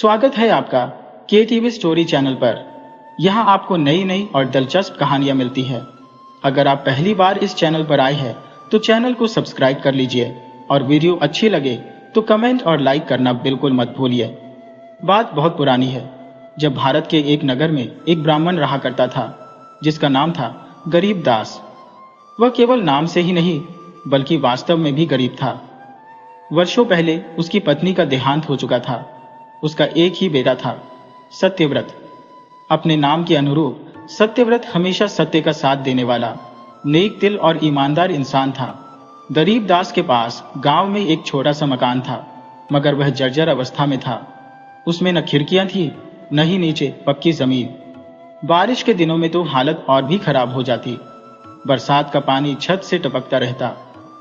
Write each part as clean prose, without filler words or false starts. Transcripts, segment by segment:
स्वागत है आपका KTV स्टोरी चैनल पर। यहाँ आपको नई नई और दिलचस्प कहानियाँ मिलती है। अगर आप पहली बार इस चैनल पर आए हैं तो चैनल को सब्सक्राइब कर लीजिए और वीडियो अच्छी लगे तो कमेंट और लाइक करना बिल्कुल मत भूलिए। बात बहुत पुरानी है, जब भारत के एक नगर में एक ब्राह्मण रहा करता था जिसका नाम था गरीब दास। वह केवल नाम से ही नहीं बल्कि वास्तव में भी गरीब था। वर्षों पहले उसकी पत्नी का देहांत हो चुका था। उसका एक ही बेटा था, सत्यव्रत। अपने नाम के अनुरूप सत्यव्रत हमेशा सत्य का साथ देने वाला, नेक दिल और ईमानदार इंसान था। गरीब दास के पास गांव में एक छोटा सा मकान था, मगर वह जर्जर अवस्था में था। उसमें न खिड़कियां थी न ही नीचे पक्की जमीन। बारिश के दिनों में तो हालत और भी खराब हो जाती। बरसात का पानी छत से टपकता रहता,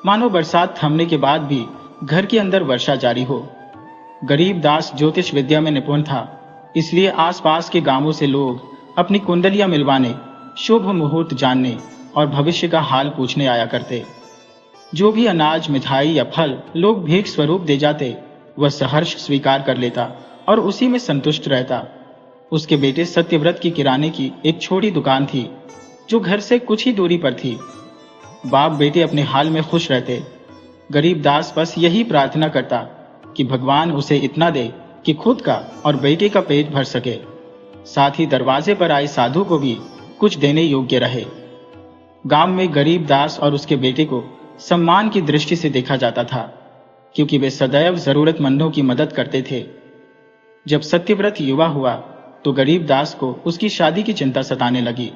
मानो बरसात थमने के बाद भी घर के अंदर वर्षा जारी हो। गरीब दास ज्योतिष विद्या में निपुण था, इसलिए आसपास के गांवों से लोग अपनी कुंडलियां मिलवाने, शुभ मुहूर्त जानने और भविष्य का हाल पूछने आया करते। जो भी अनाज, मिठाई या फल लोग भेंट स्वरूप दे जाते, वह सहर्ष स्वीकार कर लेता और उसी में संतुष्ट रहता। उसके बेटे सत्यव्रत की किराने की एक छोटी दुकान थी जो घर से कुछ ही दूरी पर थी। बाप बेटे अपने हाल में खुश रहते। गरीब दास बस यही प्रार्थना करता कि भगवान उसे इतना दे कि खुद का और बेटे का पेट भर सके, साथ ही दरवाजे पर आए साधु को भी कुछ देने योग्य रहे। गांव में गरीब दास और उसके बेटे को सम्मान की दृष्टि से देखा जाता था, क्योंकि वे सदैव जरूरतमंदों की मदद करते थे। जब सत्यव्रत युवा हुआ तो गरीब दास को उसकी शादी की चिंता सताने लगी।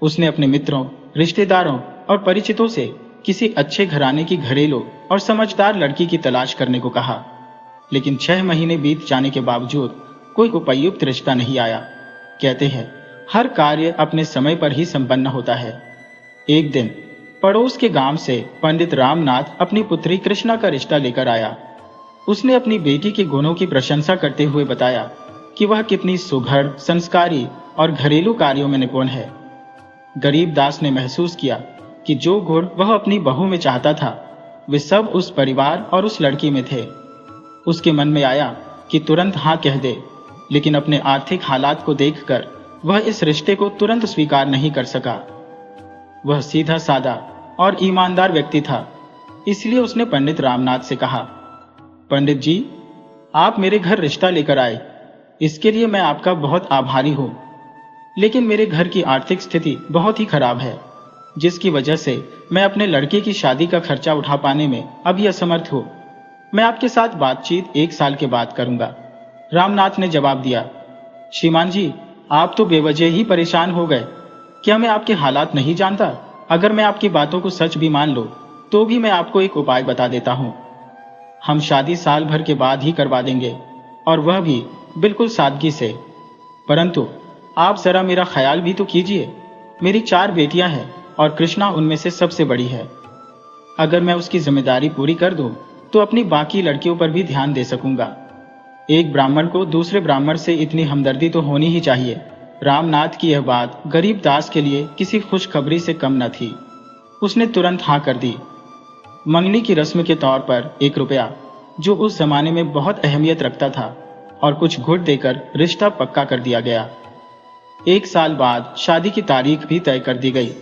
उसने अपने मित्रों, रिश्तेदारों और परिचितों से किसी अच्छे घराने की घरेलू और समझदार लड़की की तलाश करने को कहा, लेकिन 6 महीने बीत जाने के बावजूद कोई उपयुक्त रिश्ता नहीं आया। कहते हैं हर कार्य अपने समय पर ही संपन्न होता है। एक दिन पड़ोस के गांव से पंडित रामनाथ अपनी पुत्री कृष्णा का रिश्ता लेकर आया। उसने अपनी बेटी के गुणों की प्रशंसा करते हुए बताया कि वह कितनी सुघड़, संस्कारी और घरेलू कार्यों में निपुण है। गरीब दास ने महसूस किया कि जो गुण वह अपनी बहू में चाहता था वे सब उस परिवार और उस लड़की में थे। उसके मन में आया कि तुरंत हाँ कह दे, लेकिन अपने आर्थिक हालात को देखकर वह इस रिश्ते को तुरंत स्वीकार नहीं कर सका। वह सीधा साधा और ईमानदार व्यक्ति था, इसलिए उसने पंडित रामनाथ से कहा, पंडित जी, आप मेरे घर रिश्ता लेकर आए, इसके लिए मैं आपका बहुत आभारी हूं। लेकिन मेरे घर की आर्थिक स्थिति बहुत ही खराब है, जिसकी वजह से मैं अपने लड़के की शादी का खर्चा उठा पाने में अभी असमर्थ हूं। मैं आपके साथ बातचीत 1 साल के बाद करूंगा। रामनाथ ने जवाब दिया, श्रीमान जी, आप तो बेवजह ही परेशान हो गए। क्या मैं आपके हालात नहीं जानता? अगर मैं आपकी बातों को सच भी मान लो तो भी मैं आपको एक उपाय बता देता हूं। हम शादी साल भर के बाद ही करवा देंगे, और वह भी बिल्कुल सादगी से। परंतु आप जरा मेरा ख्याल भी तो कीजिए। मेरी 4 बेटियां हैं और कृष्णा उनमें से सबसे बड़ी है। अगर मैं उसकी जिम्मेदारी पूरी कर दूं तो अपनी बाकी लड़कियों पर भी ध्यान दे सकूंगा। एक ब्राह्मण को दूसरे ब्राह्मण से इतनी हमदर्दी तो होनी ही चाहिए। रामनाथ की यह बात गरीब दास के लिए किसी खुशखबरी से कम न थी। उसने तुरंत हाँ कर दी। मंगनी की रस्म के तौर पर 1 रुपया, जो उस जमाने में बहुत अहमियत रखता था, और कुछ घुट देकर रिश्ता पक्का कर दिया गया। 1 साल बाद शादी की तारीख भी तय कर दी गई।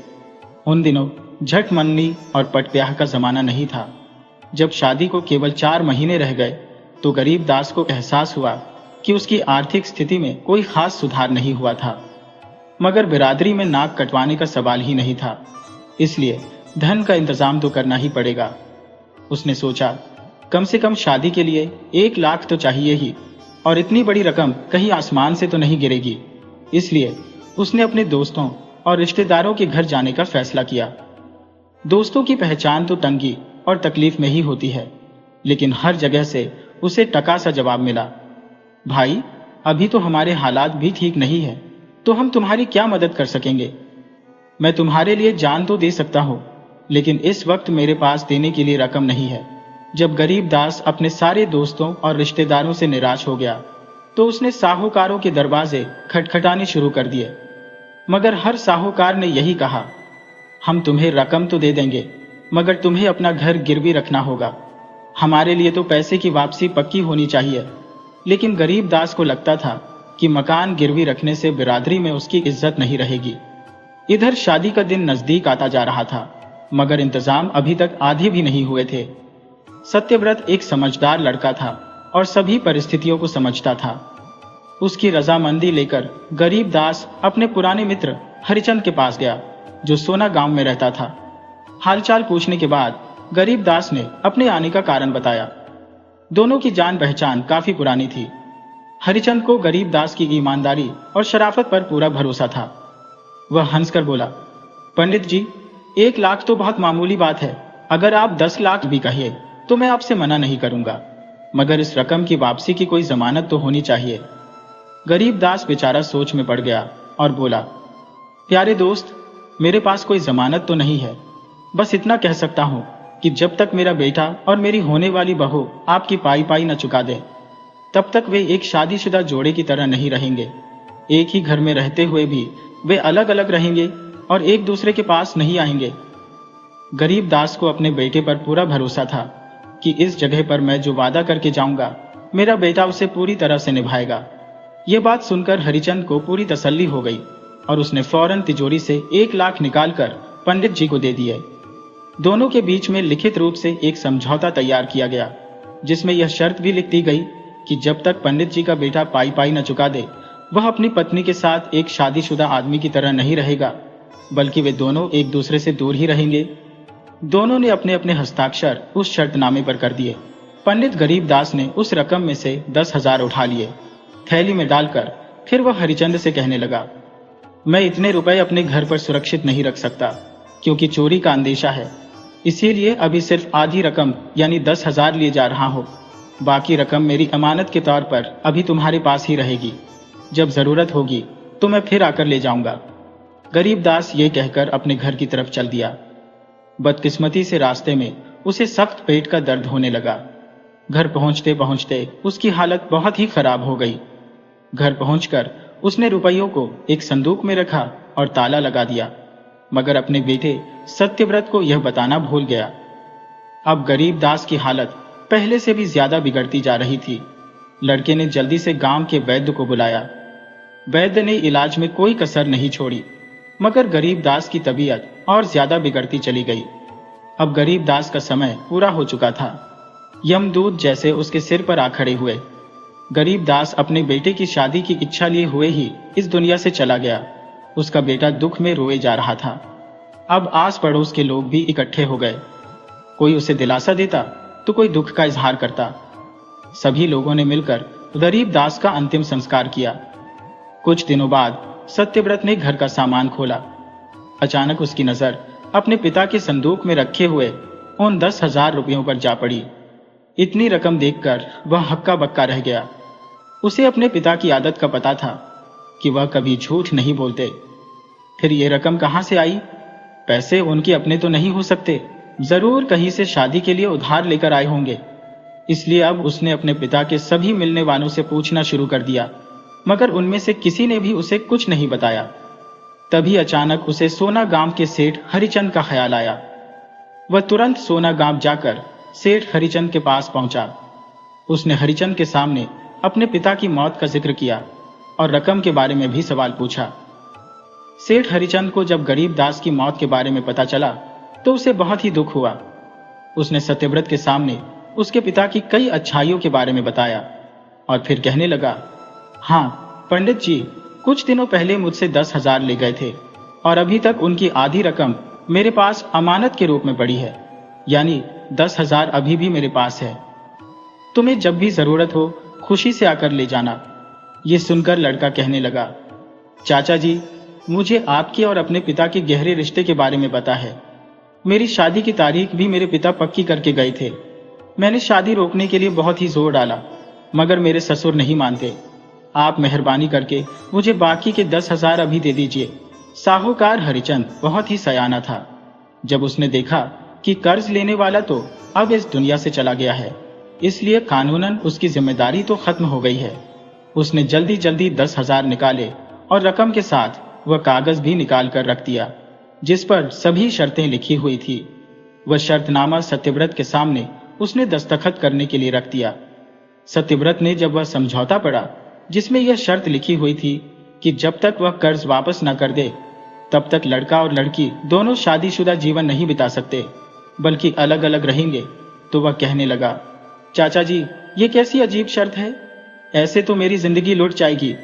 उन दिनों झट मंगनी और पट-ब्याह का जमाना नहीं था। जब शादी को केवल 4 महीने रह गए तो गरीब दास को एहसास हुआ कि उसकी आर्थिक स्थिति में कोई खास सुधार नहीं हुआ था, मगर बिरादरी में नाक कटवाने का सवाल ही नहीं था, इसलिए धन का इंतजाम तो करना ही पड़ेगा। उसने सोचा, कम से कम शादी के लिए 1 लाख तो चाहिए ही, और इतनी बड़ी रकम कहीं आसमान से तो नहीं गिरेगी। इसलिए उसने अपने दोस्तों और रिश्तेदारों के घर जाने का फैसला किया। दोस्तों की पहचान तो तंगी और तकलीफ में ही होती है, लेकिन हर जगह से उसे टका सा जवाब मिला, भाई, अभी तो हमारे हालात भी ठीक नहीं है, तो हम तुम्हारी क्या मदद कर सकेंगे? मैं तुम्हारे लिए जान तो दे सकता हूं, लेकिन इस वक्त मेरे पास देने के लिए रकम नहीं है। जब गरीब दास अपने सारे दोस्तों और रिश्तेदारों से निराश हो गया तो उसने साहूकारों के दरवाजे खटखटाने शुरू कर दिए, मगर हर साहूकार ने यही कहा, हम तुम्हें रकम तो दे देंगे, मगर तुम्हें अपना घर गिरवी रखना होगा। हमारे लिए तो पैसे की वापसी पक्की होनी चाहिए। लेकिन गरीब दास को लगता था कि मकान गिरवी रखने से बिरादरी में उसकी इज्जत नहीं रहेगी। इधर शादी का दिन नजदीक आता जा रहा था, मगर इंतजाम अभी तक आधे भी नहीं हुए थे। सत्यव्रत एक समझदार लड़का था और सभी परिस्थितियों को समझता था। उसकी रजामंदी लेकर गरीब दास अपने पुराने मित्र हरिचंद के पास गया, जो सोना गांव में रहता था। हालचाल पूछने के बाद गरीब दास ने अपने आने का कारण बताया। दोनों की जान पहचान काफी पुरानी थी। हरिचंद को गरीब दास की ईमानदारी और शराफत पर पूरा भरोसा था। वह हंसकर बोला, पंडित जी, 1 लाख तो बहुत मामूली बात है। अगर आप 10 लाख भी कहिए तो मैं आपसे मना नहीं करूंगा, मगर इस रकम की वापसी की कोई जमानत तो होनी चाहिए। गरीब दास बेचारा सोच में पड़ गया और बोला, प्यारे दोस्त, मेरे पास कोई जमानत तो नहीं है। बस इतना कह सकता हूं कि जब तक मेरा बेटा और मेरी होने वाली बहू आपकी पाई पाई न चुका दे, तब तक वे एक शादीशुदा जोड़े की तरह नहीं रहेंगे। एक ही घर में रहते हुए भी वे अलग अलग रहेंगे और एक दूसरे के पास नहीं आएंगे। गरीब दास को अपने बेटे पर पूरा भरोसा था कि इस जगह पर मैं जो वादा करके जाऊंगा, मेरा बेटा उसे पूरी तरह से निभाएगा। यह बात सुनकर हरिचंद को पूरी तसल्ली हो गई और उसने फौरन तिजोरी से 1 लाख निकालकर पंडित जी को दे दिए। दोनों के बीच में लिखित रूप से एक समझौता तैयार किया गया, जिसमें यह शर्त भी लिख दी गई कि जब तक पंडित जी का बेटा पाई पाई न चुका दे, वह अपनी पत्नी के साथ एक शादीशुदा आदमी की तरह नहीं रहेगा, बल्कि वे दोनों एक दूसरे से दूर ही रहेंगे। दोनों ने अपने अपने हस्ताक्षर उस शर्तनामे पर कर दिए। पंडित गरीब दास ने उस रकम में से 10,000 उठा लिए। थैली में डालकर फिर वह हरिचंद से कहने लगा, मैं इतने रुपए अपने घर पर सुरक्षित नहीं रख सकता, क्योंकि चोरी का अंदेशा है। इसीलिए अभी सिर्फ आधी रकम यानी 10,000 लिए जा रहा हूं। बाकी रकम मेरी अमानत के तौर पर अभी तुम्हारे पास ही रहेगी। जब जरूरत होगी तो मैं फिर आकर ले जाऊंगा। गरीब दास ये कहकर अपने घर की तरफ चल दिया। बदकिस्मती से रास्ते में उसे सख्त पेट का दर्द होने लगा। घर पहुंचते पहुंचते उसकी हालत बहुत ही खराब हो गई। घर पहुंचकर उसने रुपयों को एक संदूक में रखा और ताला लगा दिया, मगर अपने बेटे सत्यव्रत को यह बताना भूल गया। अब गरीब दास की हालत पहले से भी ज्यादा बिगड़ती जा रही थी। लड़के ने जल्दी से गांव के वैद्य को बुलाया। वैद्य ने इलाज में कोई कसर नहीं छोड़ी, मगर गरीब दास की तबीयत और ज्यादा बिगड़ती चली गई। अब गरीब दास का समय पूरा हो चुका था। यमदूत जैसे उसके सिर पर आ खड़े हुए। गरीब दास अपने बेटे की शादी की इच्छा लिए हुए ही इस दुनिया से चला गया। उसका बेटा दुख में रोए जा रहा था। अब आस पड़ोस के लोग भी इकट्ठे हो गए। कोई उसे दिलासा देता तो कोई दुख का इजहार करता। सभी लोगों ने मिलकर गरीब दास का अंतिम संस्कार किया। कुछ दिनों बाद सत्यव्रत ने घर का सामान खोला। अचानक उसकी नजर अपने पिता के संदूक में रखे हुए उन 10,000 रुपयों पर जा पड़ी। इतनी रकम देखकर वह हक्का बक्का रह गया। उसे अपने पिता की आदत का पता था कि वह कभी झूठ नहीं बोलते। फिर ये रकम कहां से आई? पैसे उनके अपने तो नहीं हो सकते, जरूर कहीं से शादी के लिए उधार लेकर आए होंगे। इसलिए अब उसने अपने पिता के सभी मिलने वालों से पूछना शुरू कर दिया, मगर उनमें से किसी ने भी उसे कुछ नहीं बताया। तभी अचानक उसे सोना गांव के सेठ हरिचंद का ख्याल आया। वह तुरंत सोना गांव जाकर सेठ हरिचंद के पास पहुंचा। उसने हरिचंद के सामने अपने पिता की मौत का जिक्र किया और रकम के बारे में भी सवाल पूछा। सेठ हरिचंद को जब गरीब दास की मौत के बारे में पता चला तो उसे बहुत ही दुख हुआ। उसने सत्यव्रत के सामने उसके पिता की कई अच्छाइयों के बारे में बताया और फिर कहने लगा, हाँ पंडित जी, कुछ दिनों पहले मुझसे 10,000 ले गए थे और अभी तक उनकी आधी रकम मेरे पास अमानत के रूप में पड़ी है, यानी 10,000 अभी भी मेरे पास है। तुम्हें जब भी जरूरत हो खुशी से आकर ले जाना। ये सुनकर लड़का कहने लगा, चाचा जी, मुझे आपके और अपने पिता के गहरे रिश्ते के बारे में पता है। मेरी शादी की तारीख भी मेरे पिता पक्की करके गए थे। मैंने शादी रोकने के लिए बहुत ही जोर डाला, मगर मेरे ससुर नहीं मानते। आप मेहरबानी करके मुझे बाकी के 10,000 अभी दे दीजिए। साहूकार हरिचंद बहुत ही सयाना था। जब उसने देखा कि कर्ज लेने वाला तो अब इस दुनिया से चला गया है, इसलिए कानूनन उसकी जिम्मेदारी तो खत्म हो गई है। उसने जल्दी जल्दी 10,000 निकाले और रकम के साथ वह कागज भी निकाल कर रख दिया, जिस पर सभी शर्तें लिखी हुई थी। वह शर्तनामा सत्यव्रत के सामने उसने दस्तखत करने के लिए रख दिया। सत्यव्रत ने जब वह समझौता पढ़ा जिसमें यह शर्त लिखी हुई थी कि जब तक वह कर्ज वापस न कर दे तब तक लड़का और लड़की दोनों शादीशुदा जीवन नहीं बिता सकते बल्कि अलग अलग रहेंगे, तो वह कहने लगा, चाचा जी, ये कैसी अजीब शर्त है। ऐसे तो मेरी जिंदगी लुट जाएगी।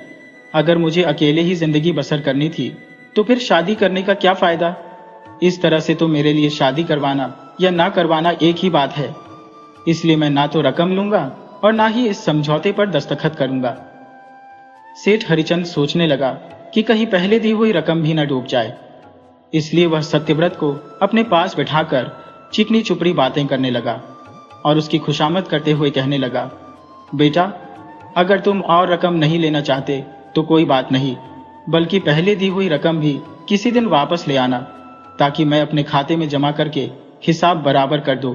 अगर मुझे अकेले ही जिंदगी बसर करनी थी तो फिर शादी करने का क्या फायदा। इस तरह से तो मेरे लिए शादी करवाना या ना करवाना एक ही बात है। इसलिए मैं ना तो रकम लूंगा और ना ही इस समझौते पर दस्तखत करूंगा। सेठ हरिचंद सोचने लगा कि कहीं पहले दी हुई रकम भी न डूब जाए। इसलिए वह सत्यव्रत को अपने पास बिठाकर चिकनी चुपड़ी बातें करने लगा और उसकी खुशामद करते हुए कहने लगा, बेटा, अगर तुम और रकम नहीं लेना चाहते तो कोई बात नहीं, बल्कि पहले दी हुई रकम भी किसी दिन वापस ले आना, ताकि मैं अपने खाते में जमा करके हिसाब बराबर कर दूं।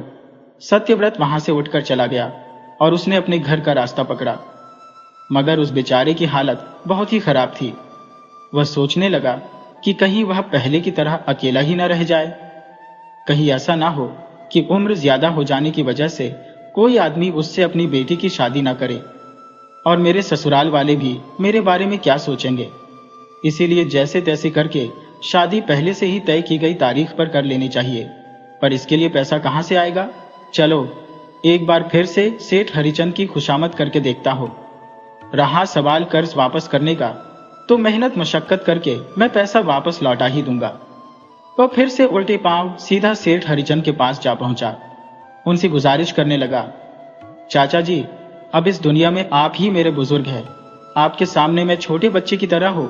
सत्यव्रत वहां से उठकर चला गया और उसने अपने घर का रास्ता पकड़ा। मगर उस बेचारे की हालत बहुत ही खराब थी। वह सोचने लगा कि कहीं वह पहले की तरह अकेला ही न रह जाए। कहीं ऐसा ना हो कि उम्र ज्यादा हो जाने की वजह से कोई आदमी उससे अपनी बेटी की शादी ना करे, और मेरे ससुराल वाले भी मेरे बारे में क्या सोचेंगे। इसीलिए जैसे तैसे करके शादी पहले से ही तय की गई तारीख पर कर लेनी चाहिए। पर इसके लिए पैसा कहां से आएगा। चलो एक बार फिर से सेठ हरिचंद की खुशामद करके देखता हो। रहा सवाल कर्ज वापस करने का, तो मेहनत मशक्कत करके मैं पैसा वापस लौटा ही दूंगा। वह फिर से उल्टे पांव सीधा सेठ हरिचंद के पास जा पहुंचा। उनसे गुजारिश करने लगा, चाचा जी, अब इस दुनिया में आप ही मेरे बुजुर्ग हैं। आपके सामने मैं छोटे बच्चे की तरह हूं,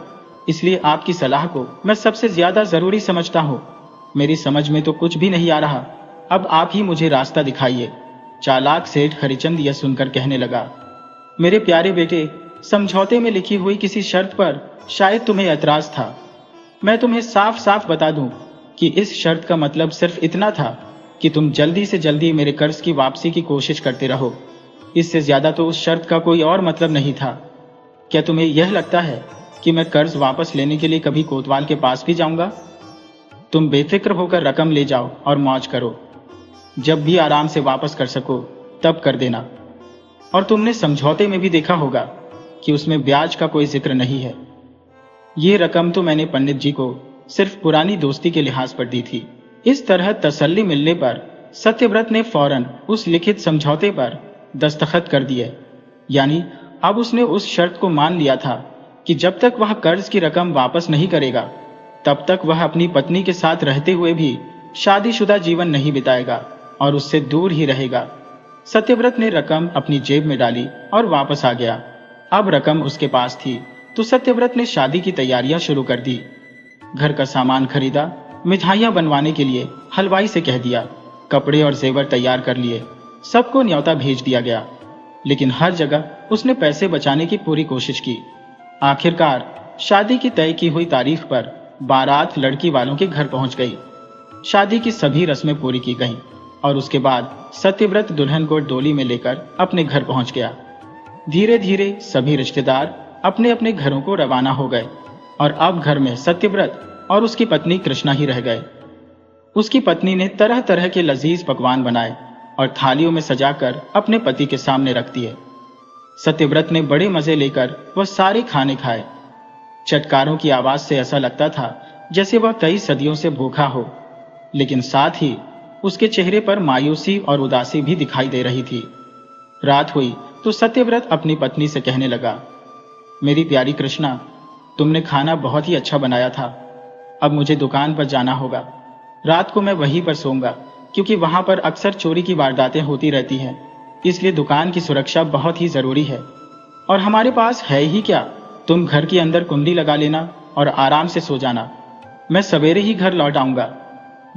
इसलिए आपकी सलाह को मैं सबसे ज्यादा जरूरी समझता हूं। मेरी समझ में तो कुछ भी नहीं आ रहा, अब आप ही मुझे रास्ता दिखाइए। चालाक सेठ हरिचंद यह सुनकर कहने लगा, मेरे प्यारे बेटे, समझौते में लिखी हुई किसी शर्त पर शायद तुम्हें ऐतराज था। मैं तुम्हें साफ साफ बता दूं कि इस शर्त का मतलब सिर्फ इतना था कि तुम जल्दी से जल्दी मेरे कर्ज की वापसी की कोशिश करते रहो। इससे ज्यादा तो उस शर्त का कोई और मतलब नहीं था। क्या तुम्हें यह लगता है कि मैं कर्ज वापस लेने के लिए कभी कोतवाल के पास भी जाऊंगा। तुम बेफिक्र होकर रकम ले जाओ और मौज करो। जब भी आराम से वापस कर सको तब कर देना। और तुमने समझौते में भी देखा होगा कि उसमें ब्याज का कोई जिक्र नहीं है। ये रकम तो मैंने पंडित जी को सिर्फ पुरानी दोस्ती के लिहाज पर दी थी। इस तरह तसल्ली मिलने पर सत्यव्रत ने फौरन उस लिखित समझौते पर दस्तखत कर दिए। यानी अब उसने उस शर्त को मान लिया था कि जब तक वह कर्ज की रकम वापस नहीं करेगा तब तक वह अपनी पत्नी के साथ रहते हुए भी शादीशुदा जीवन नहीं बिताएगा और उससे दूर ही रहेगा। सत्यव्रत ने रकम अपनी जेब में डाली और वापस आ गया। अब रकम उसके पास थी तो सत्यव्रत ने शादी की तैयारियां शुरू कर दी। घर का सामान खरीदा, मिठाइयां बनवाने के लिए हलवाई से कह दिया, कपड़े और जेवर तैयार कर लिए, सबको न्योता भेज दिया गया। लेकिन हर जगह उसने पैसे बचाने की पूरी कोशिश की। आखिरकार शादी की तय की हुई तारीख पर बारात लड़की वालों के घर पहुंच गई। शादी की सभी रस्में पूरी की गईं और उसके बाद सत्यव्रत दुल्हन को डोली में लेकर अपने घर पहुंच गया। धीरे धीरे सभी रिश्तेदार अपने अपने घरों को रवाना हो गए और अब घर में सत्यव्रत और उसकी पत्नी कृष्णा ही रह गए। उसकी पत्नी ने तरह तरह के लजीज पकवान बनाए और थालियों में सजाकर अपने पति के सामने रख दिए। सत्यव्रत ने बड़े मजे लेकर वह सारे खाने खाए। चटकारों की आवाज से ऐसा लगता था जैसे वह कई सदियों से भूखा हो, लेकिन साथ ही उसके चेहरे पर मायूसी और उदासी भी दिखाई दे रही थी। रात हुई तो सत्यव्रत अपनी पत्नी से कहने लगा, मेरी प्यारी कृष्णा, तुमने खाना बहुत ही अच्छा बनाया था। अब मुझे दुकान पर जाना होगा। रात को मैं वहीं पर सोऊंगा, क्योंकि वहां पर अक्सर चोरी की वारदातें होती रहती हैं। इसलिए दुकान की सुरक्षा बहुत ही जरूरी है। और हमारे पास है ही क्या, तुम घर के अंदर कुंडी लगा लेना और आराम से सो जाना। मैं सवेरे ही घर लौट आऊंगा।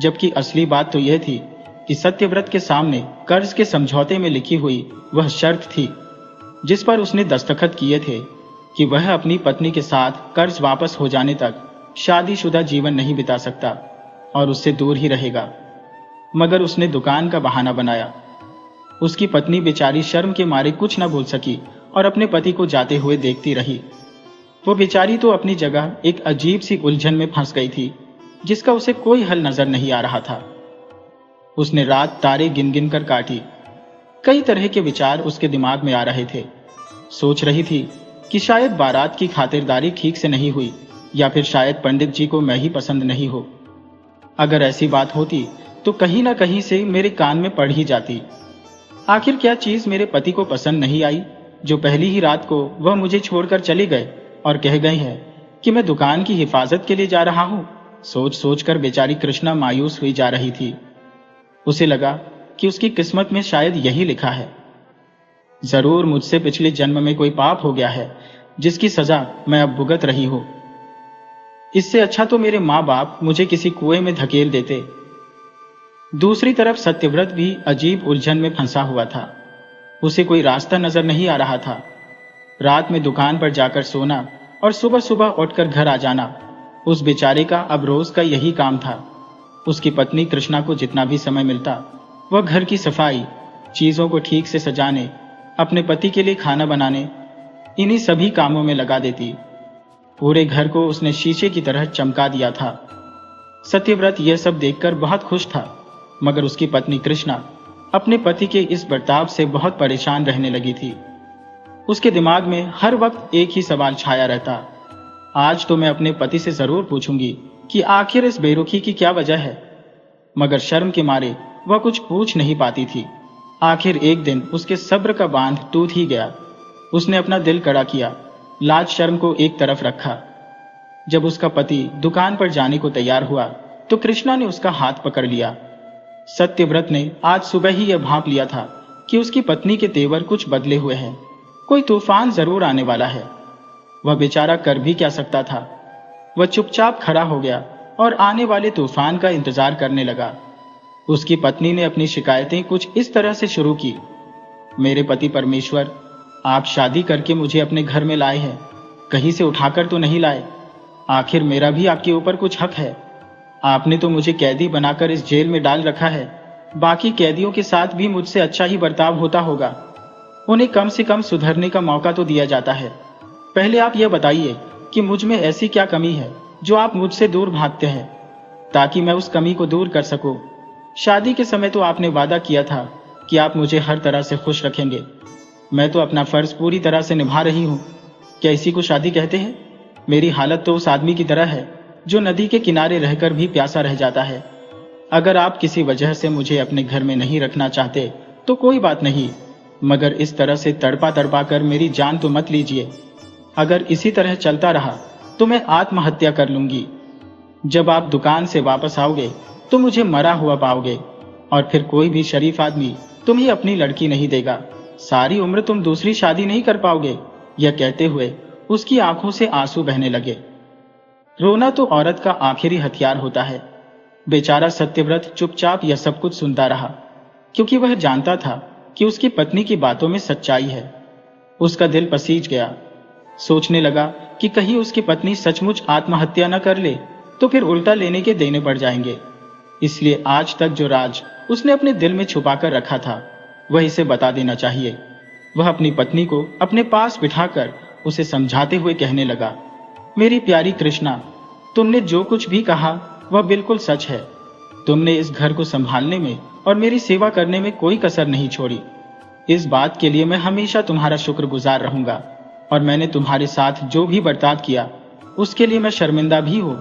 जबकि असली बात तो यह थी कि सत्यव्रत के सामने कर्ज के समझौते में लिखी हुई वह शर्त थी जिस पर उसने दस्तखत किए थे कि वह अपनी पत्नी के साथ कर्ज वापस हो जाने तक शादीशुदा जीवन नहीं बिता सकता और उससे दूर ही रहेगा। मगर उसने दुकान का बहाना बनाया। उसकी पत्नी बेचारी शर्म के मारे कुछ न बोल सकी और अपने पति को जाते हुए देखती रही। वो बेचारी तो अपनी जगह एक अजीब सी उलझन में फंस गई थी जिसका उसे कोई हल नजर नहीं आ रहा था। उसने रात तारे गिन गिन कर काटी। कई तरह के विचार उसके दिमाग में आ रहे थे। सोच रही थी कि शायद बारात की खातिरदारी ठीक से नहीं हुई, या फिर शायद पंडित जी को मैं ही पसंद नहीं हो। अगर ऐसी बात होती तो कहीं ना कहीं से मेरे कान में पड़ ही जाती। आखिर क्या चीज मेरे पति को पसंद नहीं आई, जो पहली ही रात को वह मुझे छोड़कर चले गए और कह गए हैं कि मैं दुकान की हिफाजत के लिए जा रहा हूं। सोच सोचकर बेचारी कृष्णा मायूस हुई जा रही थी। उसे लगा कि उसकी किस्मत में शायद यही लिखा है। जरूर मुझसे पिछले जन्म में कोई पाप हो गया है, जिसकी सजा मैं अब भुगत रही हूं। इससे अच्छा तो मेरे माँ बाप मुझे किसी कुएं में धकेल देते। दूसरी तरफ सत्यव्रत भी अजीब उलझन में फंसा हुआ था। उसे कोई रास्ता नजर नहीं आ रहा था। रात में दुकान पर जाकर सोना और सुबह सुबह उठकर घर आ जाना, उस बेचारे का अब रोज का यही काम था। उसकी पत्नी कृष्णा को जितना भी समय मिलता वह घर की सफाई, चीजों को ठीक से सजाने, अपने पति के लिए खाना बनाने, इन्हीं सभी कामों में लगा देती। पूरे घर को उसने शीशे की तरह चमका दिया था। सत्यव्रत यह सब देखकर बहुत खुश था, मगर उसकी पत्नी कृष्णा अपने पति के इस बर्ताव से बहुत परेशान रहने लगी थी। उसके दिमाग में हर वक्त एक ही सवाल छाया रहता, आज तो मैं अपने पति से जरूर पूछूंगी कि आखिर इस बेरुखी की क्या वजह है। मगर शर्म के मारे वह कुछ पूछ नहीं पाती थी। आखिर एक दिन उसके सब्र का बांध टूट ही गया। उसने अपना दिल कड़ा किया, लाज शर्म को एक तरफ रखा। जब उसका पति दुकान पर जाने को तैयार हुआ तो कृष्णा ने उसका हाथ पकड़ लिया। सत्यव्रत ने आज सुबह ही यह भांप लिया था कि उसकी पत्नी के तेवर कुछ बदले हुए हैं। कोई तूफान जरूर आने वाला है। वह बेचारा कर भी क्या सकता था। वह चुपचाप खड़ा हो गया और आने वाले तूफान का इंतजार करने लगा। उसकी पत्नी ने अपनी शिकायतें कुछ इस तरह से शुरू की, मेरे पति परमेश्वर, आप शादी करके मुझे अपने घर में लाए हैं, कहीं से उठाकर तो नहीं लाए। आखिर मेरा भी आपके ऊपर कुछ हक है। आपने तो मुझे कैदी बनाकर इस जेल में डाल रखा है। बाकी कैदियों के साथ भी मुझसे अच्छा ही बर्ताव होता होगा। उन्हें कम से कम सुधरने का मौका तो दिया जाता है। पहले आप यह बताइए कि मुझ में ऐसी क्या कमी है जो आप मुझसे दूर भागते हैं, ताकि मैं उस कमी को दूर कर सकूं। शादी के समय तो आपने वादा किया था कि आप मुझे हर तरह से खुश रखेंगे। मैं तो अपना फर्ज पूरी तरह से निभा रही हूं। क्या इसी को शादी कहते हैं? मेरी हालत तो उस आदमी की तरह है जो नदी के किनारे रहकर भी प्यासा रह जाता है। अगर आप किसी वजह से मुझे अपने घर में नहीं रखना चाहते तो कोई बात नहीं, मगर इस तरह से तड़पा तड़पा कर मेरी जान तो मत लीजिए। अगर इसी तरह चलता रहा तो मैं आत्महत्या कर लूंगी। जब आप दुकान से वापस आओगे तो मुझे मरा हुआ पाओगे, और फिर कोई भी शरीफ आदमी तुम्हें अपनी लड़की नहीं देगा। सारी उम्र तुम दूसरी शादी नहीं कर पाओगे। यह कहते हुए उसकी आंखों से आंसू बहने लगे। रोना तो औरत का आखिरी हथियार होता है। बेचारा सत्यव्रत चुपचाप यह सब कुछ सुनता रहा, क्योंकि वह जानता था कि उसकी पत्नी की बातों में सच्चाई है। उसका दिल पसीज गया। सोचने लगा कि कहीं उसकी पत्नी सचमुच आत्महत्या न कर ले तो फिर उल्टा लेने के देने पड़ जाएंगे। इसलिए आज तक जो राज उसने अपने दिल में छुपाकर रखा था वह इसे बता देना चाहिए। वह अपनी पत्नी को अपने पास बिठाकर उसे समझाते हुए कहने लगा, मेरी प्यारी कृष्णा, तुमने जो कुछ भी कहा वह बिल्कुल सच है। तुमने इस घर को संभालने में और मेरी सेवा करने में कोई कसर नहीं छोड़ी। इस बात के लिए मैं हमेशा तुम्हारा शुक्रगुजार रहूंगा, और मैंने तुम्हारे साथ जो भी बर्ताव किया उसके लिए मैं शर्मिंदा भी हूं।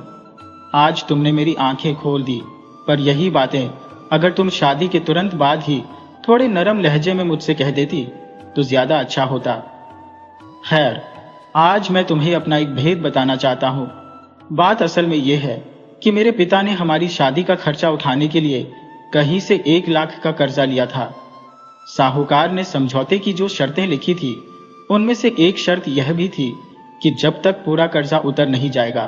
आज तुमने मेरी आंखें खोल दी, पर यही बातें अगर तुम शादी के तुरंत बाद ही थोड़े नरम लहजे में मुझसे कह देती तो ज्यादा अच्छा होता। खैर, आज मैं तुम्हें अपना एक भेद बताना चाहता हूं। बात असल में यह है कि मेरे पिता ने हमारी शादी का खर्चा उठाने के लिए कहीं से 1 लाख का कर्जा लिया था। साहूकार ने समझौते की जो शर्तें लिखी थी उनमें से एक शर्त यह भी थी कि जब तक पूरा कर्जा उतर नहीं जाएगा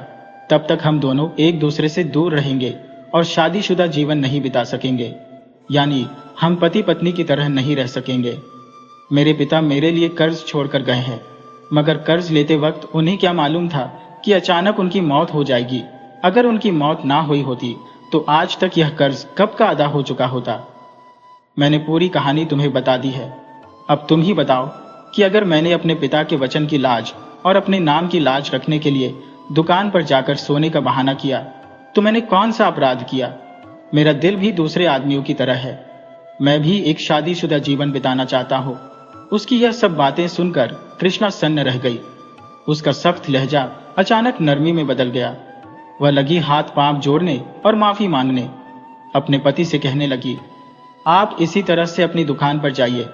तब तक हम दोनों एक दूसरे से दूर रहेंगे और शादीशुदा जीवन नहीं बिता सकेंगे, यानी हम पति पत्नी की तरह नहीं रह सकेंगे। मेरे पिता मेरे लिए कर्ज छोड़कर गए हैं, मगर कर्ज लेते वक्त उन्हें क्या मालूम था कि अचानक उनकी मौत हो जाएगी। अगर उनकी मौत ना हुई होती तो आज तक यह कर्ज कब का अदा हो चुका होता। मैंने पूरी कहानी तुम्हें बता दी है। अब तुम ही बताओ कि अगर मैंने अपने पिता के वचन की लाज और अपने नाम की लाज रखने के लिए दुकान पर जाकर सोने का बहाना किया तो मैंने कौन सा अपराध किया। मेरा दिल भी दूसरे आदमियों की तरह है। मैं भी एक शादीशुदा जीवन बिताना चाहता हूँ। उसकी यह सब बातें सुनकर कृष्णा सन्न रह गई। उसका सख्त लहजा अचानक नरमी में बदल गया। वह लगी हाथ पांव जोड़ने और माफी मांगने। अपने पति से कहने लगी, आप इसी तरह से अपनी दुकान पर जाइए,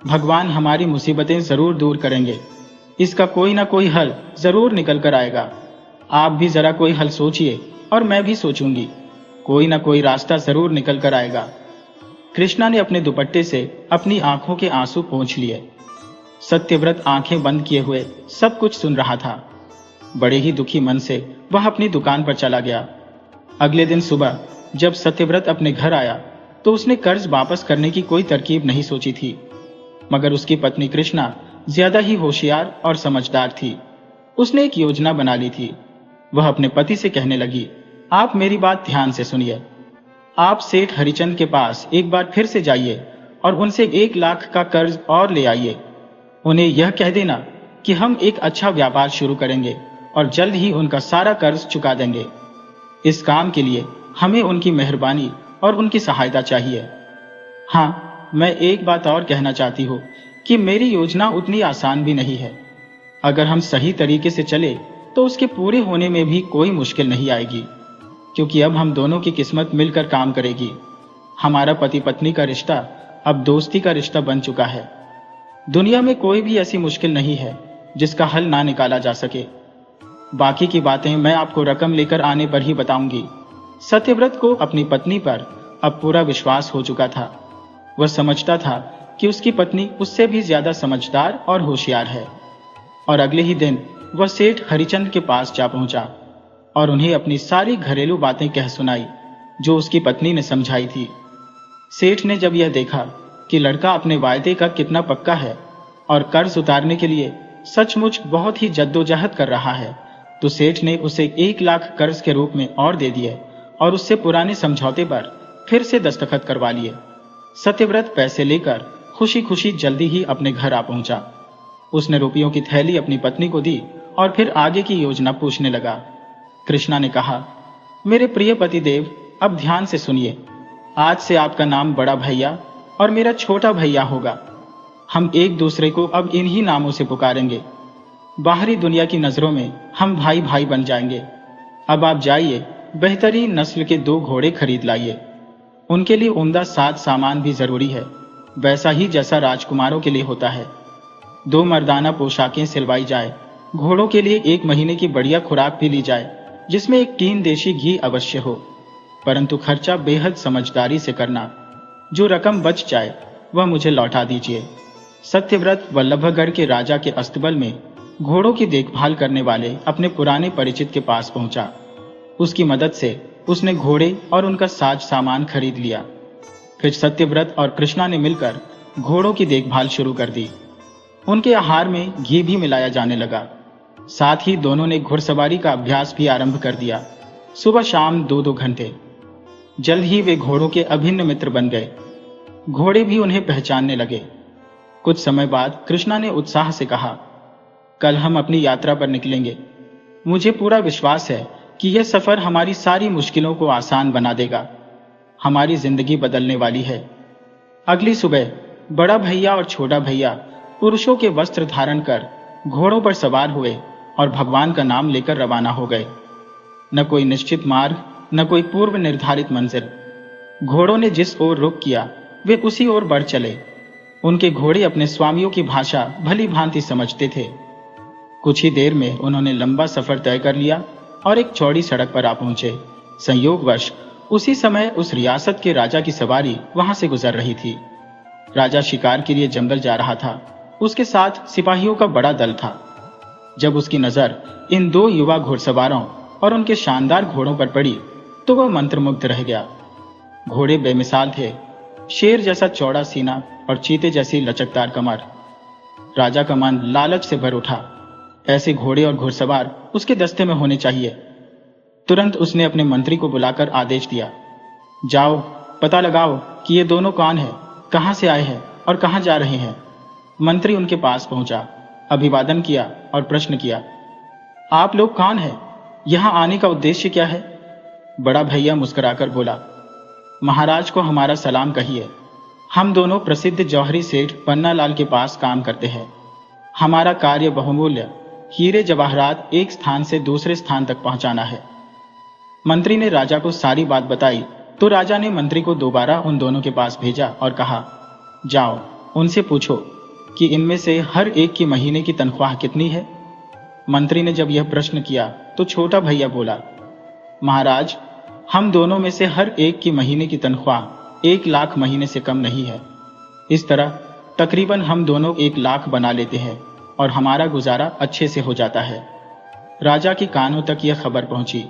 भगवान हमारी मुसीबतें जरूर दूर करेंगे। इसका कोई ना कोई हल जरूर निकल कर आएगा। आप भी जरा कोई हल सोचिए और मैं भी सोचूंगी, कोई ना कोई रास्ता जरूर निकल कर आएगा। कृष्णा ने अपने दुपट्टे से अपनी आंखों के आंसू पोंछ लिए। सत्यव्रत आंखें बंद किए हुए सब कुछ सुन रहा था। बड़े ही दुखी मन से वह अपनी दुकान पर चला गया। अगले दिन सुबह जब सत्यव्रत अपने घर आया तो उसने कर्ज वापस करने की कोई तरकीब नहीं सोची थी, मगर उसकी पत्नी कृष्णा ज्यादा ही होशियार और समझदार थी। उसने एक योजना बना ली थी। वह अपने पति से कहने लगी, आप मेरी बात ध्यान से सुनिए। आप सेठ हरिचंद के पास एक बार फिर से जाइए और उनसे 1 लाख का कर्ज और ले आइए। उन्हें यह कह देना कि हम एक अच्छा व्यापार शुरू करेंगे और जल्द ही उनका सारा कर्ज चुका देंगे। इस काम के लिए हमें उनकी मेहरबानी और उनकी सहायता चाहिए। हाँ, मैं एक बात और कहना चाहती हूँ कि मेरी योजना उतनी आसान भी नहीं है। अगर हम सही तरीके से चले तो उसके पूरे होने में भी कोई मुश्किल नहीं आएगी, क्योंकि अब हम दोनों की किस्मत मिलकर काम करेगी। हमारा पति पत्नी का रिश्ता अब दोस्ती का रिश्ता बन चुका है। दुनिया में कोई भी ऐसी मुश्किल नहीं है जिसका हल ना निकाला जा सके। बाकी की बातें मैं आपको रकम लेकर आने पर ही बताऊंगी। सत्यव्रत को अपनी पत्नी पर अब पूरा विश्वास हो चुका था। वह समझता था कि उसकी पत्नी उससे भी ज्यादा समझदार और होशियार है। और अगले ही दिन वह सेठ हरिचंद के पास जा पहुंचा और उन्हें अपनी सारी घरेलू बातें कह सुनाई जो उसकी पत्नी ने समझाई थी। सेठ ने जब यह देखा कि लड़का अपने वायदे का कितना पक्का है और कर्ज उतारने के लिए सचमुच बहुत ही जद्दोजहद कर रहा है, तो सेठ ने उसे 1 लाख कर्ज के रूप में और दे दिए और उससे पुराने समझौते पर फिर से दस्तखत करवा लिए। सत्यव्रत पैसे लेकर खुशी खुशी जल्दी ही अपने घर आ पहुंचा। उसने रुपयों की थैली अपनी पत्नी को दी और फिर आगे की योजना पूछने लगा। कृष्णा ने कहा, मेरे प्रिय पतिदेव, अब ध्यान से सुनिए। आज से आपका नाम बड़ा भैया और मेरा छोटा भैया होगा। हम एक दूसरे को अब इन्हीं नामों से पुकारेंगे। बाहरी दुनिया की नजरों में हम भाई भाई बन जाएंगे। अब आप जाइए, बेहतरीन नस्ल के 2 घोड़े खरीद लाइए। उनके लिए उम्दा साज सामान भी जरूरी है, वैसा ही जैसा राजकुमारों के लिए होता है। 2 मर्दाना पोशाकें सिलवाई जाए। घोड़ों के लिए 1 महीने की बढ़िया खुराक भी ली जाए, जिसमें 1 टीन देशी घी अवश्य हो, परंतु खर्चा बेहद समझदारी से करना। जो रकम बच जाए वह मुझे लौटा दीजिए। सत्यव्रत वल्लभगढ़ के राजा के अस्तबल में घोड़ों की देखभाल करने वाले अपने पुराने परिचित के पास पहुंचा। उसकी मदद से उसने घोड़े और उनका साज सामान खरीद लिया। फिर सत्यव्रत और कृष्णा ने मिलकर घोड़ों की देखभाल शुरू कर दी। उनके आहार में घी भी मिलाया जाने लगा। साथ ही दोनों ने घुड़सवारी का अभ्यास भी आरंभ कर दिया, सुबह शाम 2-2 घंटे। जल्द ही वे घोड़ों के अभिन्न मित्र बन गए। घोड़े भी उन्हें पहचानने लगे। कुछ समय बाद कृष्णा ने उत्साह से कहा, कल हम अपनी यात्रा पर निकलेंगे। मुझे पूरा विश्वास है कि यह सफर हमारी सारी मुश्किलों को आसान बना देगा। हमारी जिंदगी बदलने वाली है। अगली सुबह बड़ा भैया और छोटा भैया पुरुषों के वस्त्र धारण कर घोड़ों पर सवार हुए और भगवान का नाम लेकर रवाना हो गए। न कोई निश्चित मार्ग, न कोई पूर्व निर्धारित मंजिल। घोड़ों ने जिस ओर रुख किया वे उसी ओर बढ़ चले। उनके घोड़े अपने स्वामियों की भाषा भली भांति समझते थे। कुछ ही देर में उन्होंने लंबा सफर तय कर लिया और एक चौड़ी सड़क पर आ पहुंचे। संयोगवश उसी समय उस रियासत के राजा की सवारी वहां से गुजर रही थी। राजा शिकार के लिए जंगल जा रहा था। उसके साथ सिपाहियों का बड़ा दल था। जब उसकी नजर इन 2 युवा घुड़सवारों और उनके शानदार घोड़ों पर पड़ी तो वह मंत्रमुग्ध रह गया। घोड़े बेमिसाल थे, शेर जैसा चौड़ा सीना और चीते जैसी लचकदार कमर। राजा का मन लालच से भर उठा। ऐसे घोड़े और घुड़सवार उसके दस्ते में होने चाहिए। तुरंत उसने अपने मंत्री को बुलाकर आदेश दिया, जाओ पता लगाओ कि ये दोनों कौन है, कहां से आए हैं और कहां जा रहे हैं। मंत्री उनके पास पहुंचा, अभिवादन किया और प्रश्न किया, आप लोग कौन हैं? यहां आने का उद्देश्य क्या है? बड़ा भैया मुस्कुराकर बोला, महाराज को हमारा सलाम कहिए। हम दोनों प्रसिद्ध जौहरी सेठ पन्नालाल के पास काम करते हैं। हमारा कार्य बहुमूल्य हीरे जवाहरात एक स्थान से दूसरे स्थान तक पहुंचाना है। मंत्री ने राजा को सारी बात बताई तो राजा ने मंत्री को दोबारा उन दोनों के पास भेजा और कहा, जाओ उनसे पूछो कि इनमें से हर एक की महीने की तनख्वाह कितनी है। मंत्री ने जब यह प्रश्न किया तो छोटा भैया बोला, महाराज, हम दोनों में से हर एक की महीने की तनख्वाह 1 लाख महीने से कम नहीं है। इस तरह तकरीबन हम दोनों 1 लाख बना लेते हैं और हमारा गुजारा अच्छे से हो जाता है। राजा के कानों तक यह खबर पहुंची।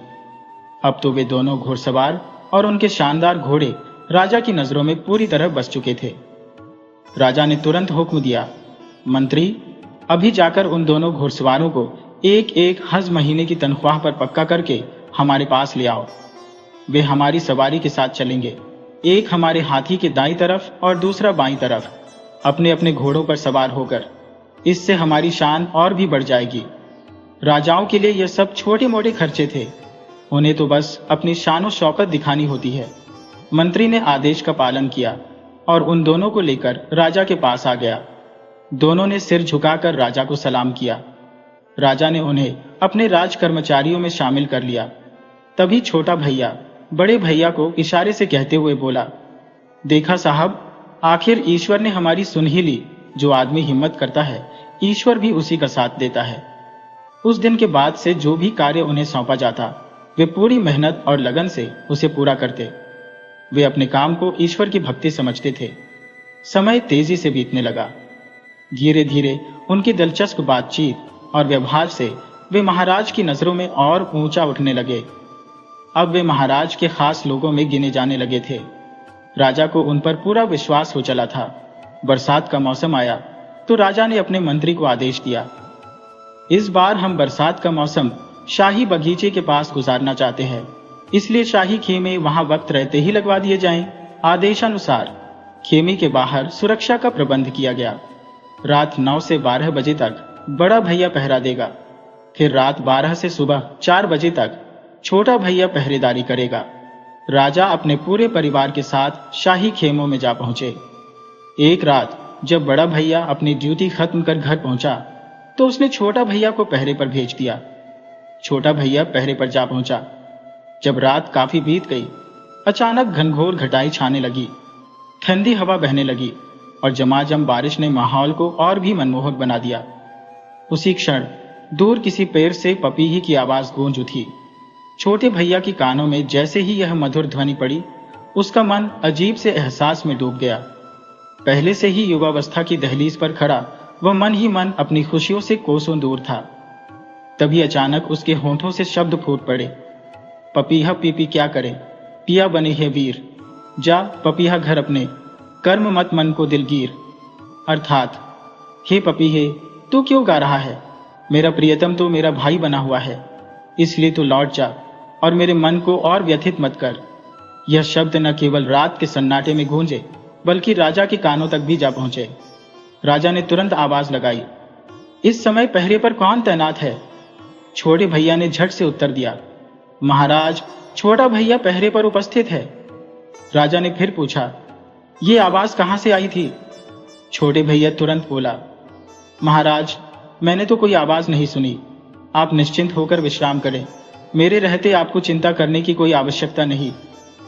अब तो वे दोनों घुड़सवार और उनके शानदार घोड़े राजा की नजरों में पूरी तरह बस चुके थे। राजा ने तुरंत हुक्म दिया, मंत्री, अभी जाकर उन दोनों घुड़सवारों को एक एक हज महीने की तनख्वाह पर पक्का करके हमारे पास ले आओ। वे हमारी सवारी के साथ चलेंगे, एक हमारे हाथी के दाईं तरफ और दूसरा बाईं तरफ, अपने अपने घोड़ों पर सवार होकर। इससे हमारी शान और भी बढ़ जाएगी। राजाओं के लिए यह सब छोटे मोटे खर्चे थे, उन्हें तो बस अपनी शान और शौकत दिखानी होती है। मंत्री ने आदेश का पालन किया और उन दोनों को लेकर राजा के पास आ गया। दोनों ने सिर झुकाकर राजा को सलाम किया। राजा ने उन्हें अपने राज कर्मचारियों में शामिल कर लिया। तभी छोटा भैया बड़े भैया को इशारे से कहते हुए बोला, देखा साहब, आखिर ईश्वर ने हमारी सुन ही ली। जो आदमी हिम्मत करता है, ईश्वर भी उसी का साथ देता है। उस दिन के बाद से जो भी कार्य उन्हें सौंपा जाता, वे पूरी मेहनत और लगन से उसे पूरा करते। वे अपने काम को ईश्वर की भक्ति समझते थे। समय तेजी से बीतने लगा। धीरे धीरे उनकी दिलचस्प बातचीत और व्यवहार से वे महाराज की नजरों में और ऊंचा उठने लगे। अब वे महाराज के खास लोगों में गिने जाने लगे थे। राजा को उन पर पूरा विश्वास हो चला था। बरसात का मौसम आया तो राजा ने अपने मंत्री को आदेश दिया, इस बार हम बरसात का मौसम शाही बगीचे के पास गुजारना चाहते हैं, इसलिए शाही खेमे वहां वक्त रहते ही लगवा दिए जाएं। आदेशानुसार खेमे के बाहर सुरक्षा का प्रबंध किया गया। रात 9 से 12 बजे तक बड़ा भैया पहरा देगा, फिर रात 12 से सुबह 4 बजे तक छोटा भैया पहरेदारी करेगा। राजा अपने पूरे परिवार के साथ शाही खेमों में जा पहुंचे। एक रात जब बड़ा भैया अपनी ड्यूटी खत्म कर घर पहुंचा तो उसने छोटा भैया को पहरे पर भेज दिया। छोटा भैया पहरे पर जा पहुंचा। जब रात काफी बीत गई, अचानक घनघोर घटाई छाने लगी, ठंडी हवा बहने लगी और झमाझम बारिश ने माहौल को और भी मनमोहक बना दिया। उसी क्षण दूर किसी पेड़ से पपीही की आवाज गूंज उठी। छोटे भैया की कानों में जैसे ही यह मधुर ध्वनि पड़ी, उसका मन अजीब से एहसास में डूब गया। पहले से ही युवावस्था की दहलीज पर खड़ा वह मन ही मन अपनी खुशियों से कोसों दूर था। तभी अचानक उसके होंठों से शब्द फूट पड़े, पपीहा पीपी क्या करे, पिया बने है वीर, जा पपीहा घर अपने, कर्म मत मन को दिलगीर। अर्थात, हे पपीहे, तू क्यों गा रहा है? मेरा प्रियतम तो मेरा भाई बना हुआ है, इसलिए तू लौट जा और मेरे मन को और व्यथित मत कर। यह शब्द न केवल रात के सन्नाटे में गूंजे बल्कि राजा के कानों तक भी जा पहुंचे। राजा ने तुरंत आवाज लगाई, इस समय पहरे पर कौन तैनात है? छोटे भैया ने झट से उत्तर दिया, महाराज, छोटा भैया पहरे पर उपस्थित है। राजा ने फिर पूछा, ये आवाज कहां से आई थी? छोटे भैया तुरंत बोला, महाराज, मैंने तो कोई आवाज नहीं सुनी। आप निश्चिंत होकर विश्राम करें, मेरे रहते आपको चिंता करने की कोई आवश्यकता नहीं।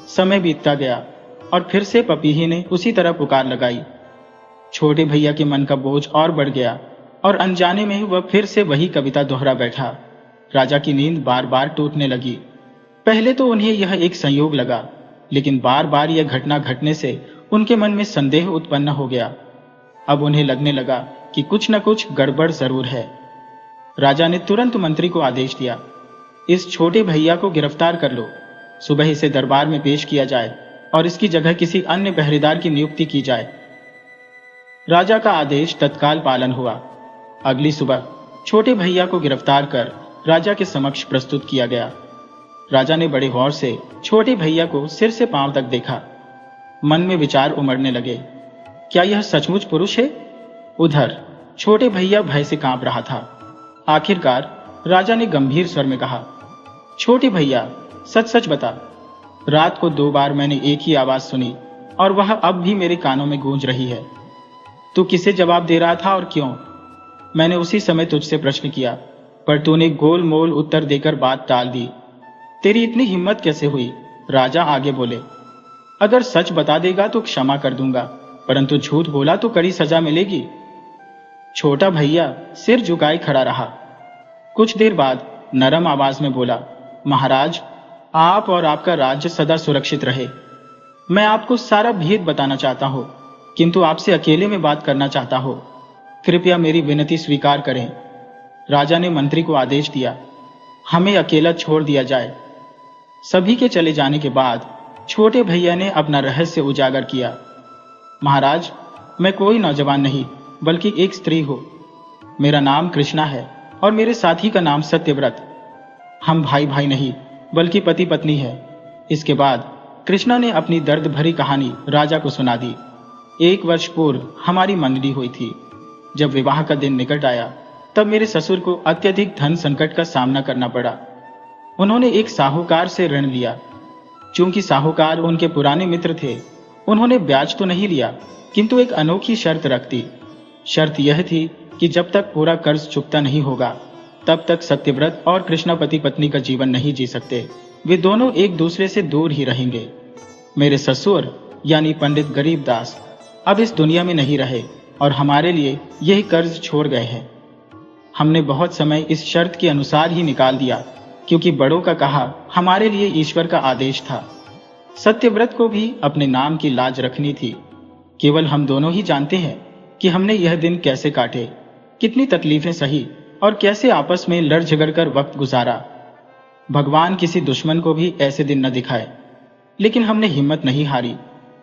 समय बीतता गया और फिर से पपीही ने उसी तरह पुकार लगाई। छोटे भैया के मन का बोझ और बढ़ गया और अनजाने में वह फिर से वही कविता दोहरा बैठा। राजा की नींद बार बार टूटने लगी। पहले तो उन्हें यह एक संयोग लगा, लेकिन बार बार यह घटना घटने से उनके मन में संदेह उत्पन्न हो गया। अब उन्हें लगने लगा कि कुछ न कुछ गड़बड़ जरूर है। राजा ने तुरंत मंत्री को आदेश दिया, इस छोटे भैया को गिरफ्तार कर लो, सुबह इसे दरबार में पेश किया जाए और इसकी जगह किसी अन्य पहरेदार की नियुक्ति की जाए। राजा का आदेश तत्काल पालन हुआ। अगली सुबह छोटे भैया को गिरफ्तार कर राजा के समक्ष प्रस्तुत किया गया। राजा ने बड़े गौर से छोटे भैया को सिर से पांव तक देखा। मन में विचार उमड़ने लगे, क्या यह सचमुच पुरुष है? उधर छोटे भैया भय से कांप रहा था। आखिरकार राजा ने गंभीर स्वर में कहा, छोटे भैया, सच सच बता, रात को 2 बार मैंने एक ही आवाज सुनी, और वह अब भी मेरे कानों में गूंज रही है। तू किसे जवाब दे रहा था और क्यों? मैंने उसी समय तुझसे प्रश्न किया, पर तूने गोल मोल उत्तर देकर बात टाल दी। तेरी इतनी हिम्मत कैसे हुई? राजा आगे बोले। अगर सच बता देगा तो क्षमा कर दूंगा, परंतु झूठ बोला तो कड़ी सजा मिलेगी। छोटा भैया सिर झुकाए खड़ा रहा। कुछ देर बाद नरम आवाज में बोला, महाराज, आप और आपका राज्य सदा सुरक्षित रहे। मैं आपको सारा भेद बताना चाहता हूं, किंतु आपसे अकेले में बात करना चाहता हूं। कृपया मेरी विनती स्वीकार करें। राजा ने मंत्री को आदेश दिया, हमें अकेला छोड़ दिया जाए। सभी के चले जाने के बाद छोटे भैया ने अपना रहस्य उजागर किया। महाराज, मैं कोई नौजवान नहीं, बल्कि एक स्त्री हूं। मेरा नाम कृष्णा है और मेरे साथी का नाम सत्यव्रत। हम भाई भाई नहीं, बल्कि पति पत्नी है। इसके बाद कृष्णा ने अपनी दर्द भरी कहानी राजा को सुना दी। 1 वर्ष पूर्व हमारी मंगनी हुई थी। जब विवाह का दिन निकट आया, तब मेरे ससुर को अत्यधिक धन संकट का सामना करना पड़ा। उन्होंने एक साहूकार से ऋण लिया। चूंकि साहूकार उनके पुराने मित्र थे, उन्होंने ब्याज तो नहीं लिया, किंतु एक अनोखी शर्त रख दी। शर्त यह थी कि जब तक पूरा कर्ज चुकता नहीं होगा, तब तक सत्यव्रत और कृष्णा पति पत्नी का जीवन नहीं जी सकते। वे दोनों एक दूसरे से दूर ही रहेंगे। मेरे ससुर यानी पंडित गरीबदास अब इस दुनिया में नहीं रहे और हमारे लिए यही कर्ज छोड़ गए हैं। हमने बहुत समय इस शर्त के अनुसार ही निकाल दिया, क्योंकि बड़ों का कहा हमारे लिए ईश्वर का आदेश था। सत्यव्रत को भी अपने नाम की लाज रखनी थी। केवल हम दोनों ही जानते हैं कि हमने यह दिन कैसे काटे, कितनी तकलीफें सही और कैसे आपस में लड़ झगड़ कर वक्त गुजारा। भगवान किसी दुश्मन को भी ऐसे दिन न दिखाए, लेकिन हमने हिम्मत नहीं हारी।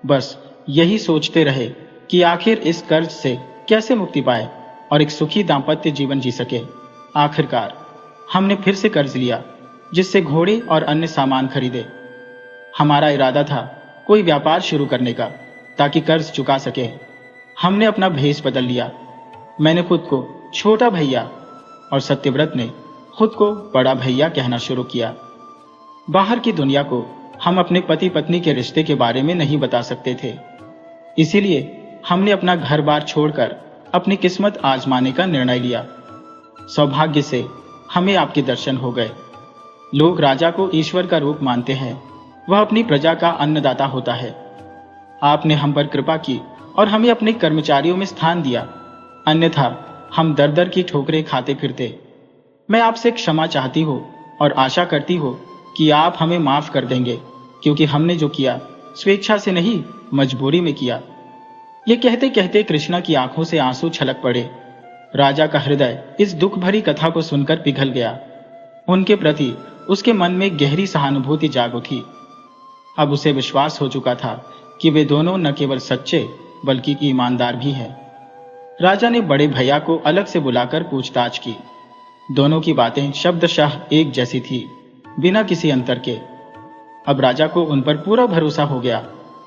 बस यही सोचते रहे कि आखिर इस कर्ज से कैसे मुक्ति पाए और एक सुखी दाम्पत्य जीवन जी सके। आखिरकार हमने फिर से कर्ज लिया, जिससे घोड़े और अन्य सामान खरीदे। हमारा इरादा था कोई व्यापार शुरू करने का, ताकि कर्ज चुका सके। हमने अपना भेष बदल लिया। मैंने खुद को छोटा भैया और सत्यव्रत ने खुद को बड़ा भैया कहना शुरू किया। बाहर की दुनिया को हम अपने पति पत्नी के रिश्ते के बारे में नहीं बता सकते थे, इसीलिए हमने अपना घर बार छोड़कर अपनी किस्मत आजमाने का निर्णय लिया। सौभाग्य से हमें आपके दर्शन हो गए। लोग राजा को ईश्वर का रूप मानते हैं, वह अपनी प्रजा का अन्नदाता होता है। आपने हम पर कृपा की और हमें अपने कर्मचारियों में स्थान दिया, अन्यथा हम दर दर की ठोकरें खाते फिरते। मैं आपसे क्षमा चाहती हूँ और आशा करती हूँ कि आप हमें माफ कर देंगे, क्योंकि हमने जो किया स्वेच्छा से नहीं, मजबूरी में किया। ये कहते कहते कृष्णा की आंखों से आंसू छलक पड़े। राजा का हृदय इस दुख भरी कथा को सुनकर पिघल गया। उनके प्रति उसके मन में गहरी सहानुभूति जाग उठी। अब उसे विश्वास हो चुका था कि वे दोनों न केवल सच्चे बल्कि ईमानदार भी हैं। राजा ने बड़े भैया को अलग से बुलाकर पूछताछ की। दोनों की बातें शब्दशः एक जैसी थी, बिना किसी अंतर के। अब राजा को उन पर पूरा भरोसा हो गया।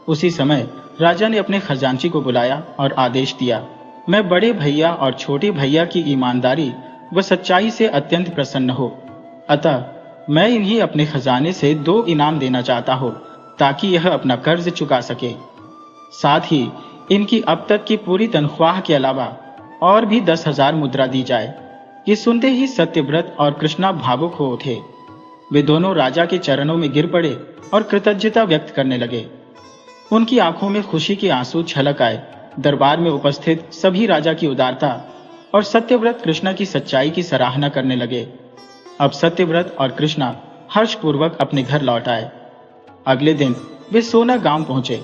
उसी समय राजा ने अपने खजांची को बुलाया और आदेश दिया, मैं बड़े भैया और छोटे भैया की ईमानदारी व सच्चाई से अत्यंत प्रसन्न हूँ। अतः मैं इन्हें अपने खजाने से 2 इनाम देना चाहता हूँ, ताकि यह अपना कर्ज चुका सके। साथ ही इनकी अब तक की पूरी तनख्वाह के अलावा और भी 10,000 मुद्रा दी जाए। ये सुनते ही सत्यव्रत और कृष्णा भावुक हो उठे। वे दोनों राजा के चरणों में गिर पड़े और कृतज्ञता व्यक्त करने लगे। उनकी आंखों में खुशी के आंसू छलक आए। दरबार में उपस्थित सभी राजा की उदारता और सत्यव्रत कृष्णा की सच्चाई की सराहना करने लगे। अब सत्यव्रत और कृष्णा हर्षपूर्वक अपने घर लौट आए। अगले दिन वे सोना गांव पहुंचे।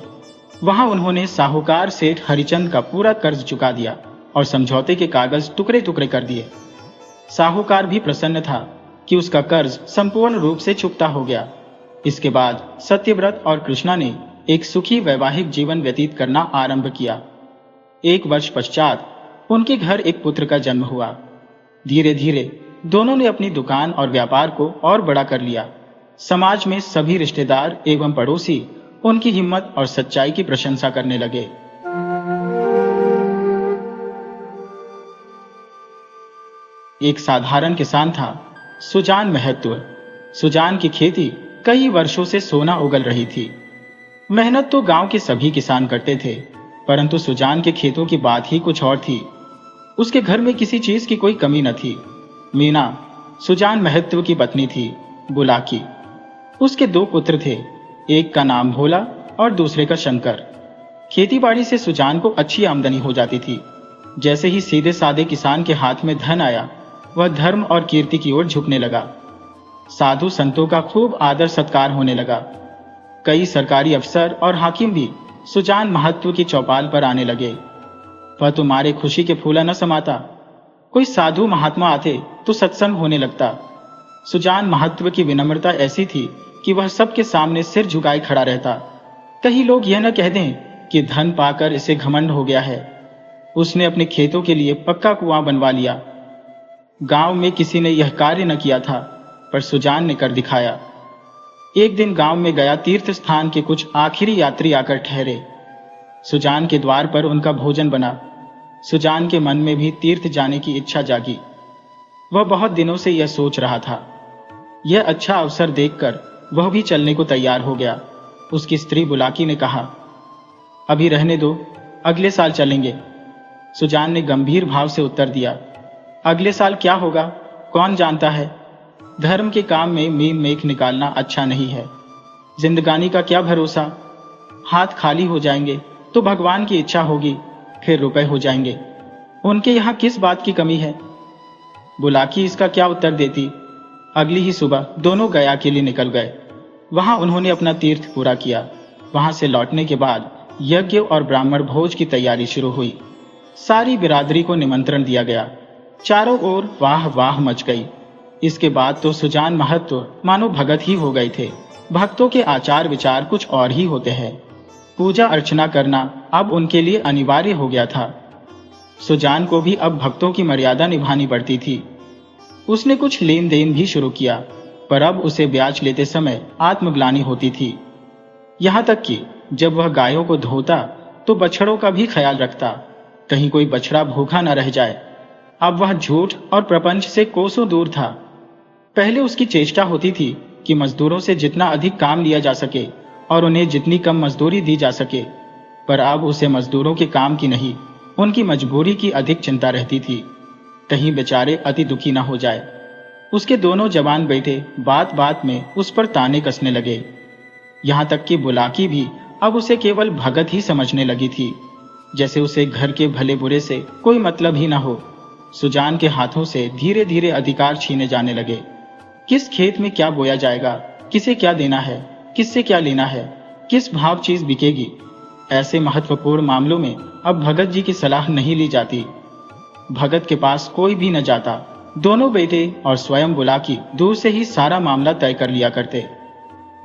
वहां उन्होंने साहूकार सेठ हरिचंद का पूरा कर्ज चुका दिया और समझौते के कागज टुकड़े टुकड़े कर दिए। साहूकार भी प्रसन्न था कि उसका कर्ज संपूर्ण रूप से चुकता हो गया। इसके बाद सत्यव्रत और कृष्णा ने एक सुखी वैवाहिक जीवन व्यतीत करना आरंभ किया। 1 वर्ष पश्चात उनके घर एक पुत्र का जन्म हुआ। धीरे धीरे दोनों ने अपनी दुकान और व्यापार को और बड़ा कर लिया। समाज में सभी रिश्तेदार एवं पड़ोसी उनकी हिम्मत और सच्चाई की प्रशंसा करने लगे। एक साधारण किसान था, सुजान महत्व। सुजान की खेती कई वर्षों से सोना उगल रही थी। मेहनत तो गांव के सभी किसान करते थे, परंतु सुजान के खेतों की बात ही कुछ और थी। उसके घर में किसी चीज की कोई कमी न थी। मीना सुजान महत्व की पत्नी थी, बुलाकी। उसके 2 पुत्र थे, एक का नाम भोला और दूसरे का शंकर। खेती बाड़ी से सुजान को अच्छी आमदनी हो जाती थी। जैसे ही सीधे साधे किसान के हाथ में धन आया, वह धर्म और कीर्ति की ओर झुकने लगा। साधु संतों का खूब आदर सत्कार होने लगा। कई सरकारी अफसर और हाकिम भी सुजान महत्व की चौपाल पर आने लगे। वह तुम्हारे खुशी के फूला न समाता। कोई साधु महात्मा आते तो सत्संग होने लगता। सुजान महत्व की विनम्रता ऐसी थी कि वह सबके सामने सिर झुकाए खड़ा रहता। कहीं लोग यह न कह दें कि धन पाकर इसे घमंड हो गया है। उसने अपने खेतों के लिए पक्का कुआं बनवा लिया। गांव में किसी ने यह कार्य न किया था, पर सुजान ने कर दिखाया। एक दिन गांव में गया तीर्थ स्थान के कुछ आखिरी यात्री आकर ठहरे। सुजान के द्वार पर उनका भोजन बना। सुजान के मन में भी तीर्थ जाने की इच्छा जागी। वह बहुत दिनों से यह सोच रहा था। यह अच्छा अवसर देखकर वह भी चलने को तैयार हो गया। उसकी स्त्री बुलाकी ने कहा, अभी रहने दो, अगले साल चलेंगे। सुजान ने गंभीर भाव से उत्तर दिया, अगले साल क्या होगा कौन जानता है। धर्म के काम में मीन मेख निकालना अच्छा नहीं है। जिंदगानी का क्या भरोसा। हाथ खाली हो जाएंगे तो भगवान की इच्छा होगी, फिर रुपए हो जाएंगे। उनके यहाँ किस बात की कमी है। बुलाकी इसका क्या उत्तर देती। अगली ही सुबह दोनों गया के लिए निकल गए। वहां उन्होंने अपना तीर्थ पूरा किया। वहां से लौटने के बाद यज्ञ और ब्राह्मण भोज की तैयारी शुरू हुई। सारी बिरादरी को निमंत्रण दिया गया। चारों ओर वाह वाह मच गई। इसके बाद तो सुजान महत्व मानो भगत ही हो गए थे। भक्तों के आचार विचार कुछ और ही होते हैं। पूजा अर्चना करना अब उनके लिए अनिवार्य हो गया था। सुजान को भी अब भक्तों की मर्यादा निभानी पड़ती थी। उसने कुछ लेन देन भी शुरू किया, पर अब उसे ब्याज लेते समय आत्मग्लानि होती थी। यहां तक कि जब वह गायों को धोता तो बछड़ों का भी ख्याल रखता, कहीं कोई बछड़ा भूखा न रह जाए। अब वह झूठ और प्रपंच से कोसों दूर था। पहले उसकी चेष्टा होती थी कि मजदूरों से जितना अधिक काम लिया जा सके और उन्हें जितनी कम मजदूरी दी जा सके, पर अब उसे मजदूरों के काम की नहीं, उनकी मजबूरी की अधिक चिंता रहती थी। कहीं बेचारे अति दुखी न हो जाए। उसके दोनों जवान बेटे बात बात में उस पर ताने कसने लगे। यहां तक कि बुलाकी भी अब उसे केवल भगत ही समझने लगी थी, जैसे उसे घर के भले बुरे से कोई मतलब ही न हो। सुजान के हाथों से धीरे धीरे अधिकार छीने जाने लगे। किस खेत में क्या बोया जाएगा, किसे क्या देना है, किससे क्या लेना है, किस भाव चीज बिकेगी, ऐसे महत्वपूर्ण मामलों में अब भगत जी की सलाह नहीं ली जाती। भगत के पास कोई भी न जाता। दोनों बेटे और स्वयं बुलाकी दूर से ही सारा मामला तय कर लिया करते।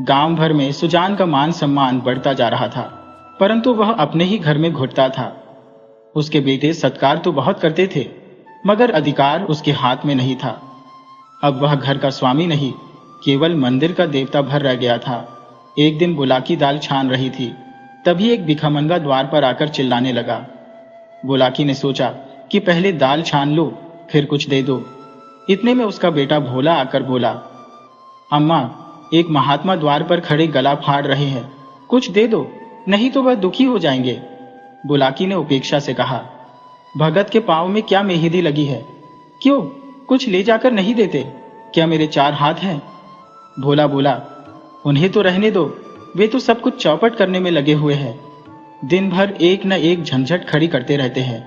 गांव भर में सुजान का मान सम्मान बढ़ता जा रहा था, परंतु वह अपने ही घर में घुटता था। उसके बेटे सत्कार तो बहुत करते थे, मगर अधिकार उसके हाथ में नहीं था। अब वह घर का स्वामी नहीं, केवल मंदिर का देवता भर रह गया था। एक दिन बुलाकी दाल छान रही थी, तभी एक भिखमंगा द्वार पर आकर चिल्लाने लगा। बुलाकी ने सोचा कि पहले दाल छान लो, फिर कुछ दे दो। इतने में उसका बेटा भोला आकर बोला, अम्मा, एक महात्मा द्वार पर खड़े गला फाड़ रहे हैं, कुछ दे दो, नहीं तो वह दुखी हो जाएंगे। बुलाकी ने उपेक्षा से कहा, भगत के पांव में क्या मेहंदी लगी है, क्यों कुछ ले जाकर नहीं देते, क्या मेरे 4 हाथ हैं। भोला बोला, उन्हें तो रहने दो, वे तो सब कुछ चौपट करने में लगे हुए हैं। दिन भर एक न एक झंझट खड़ी करते रहते हैं।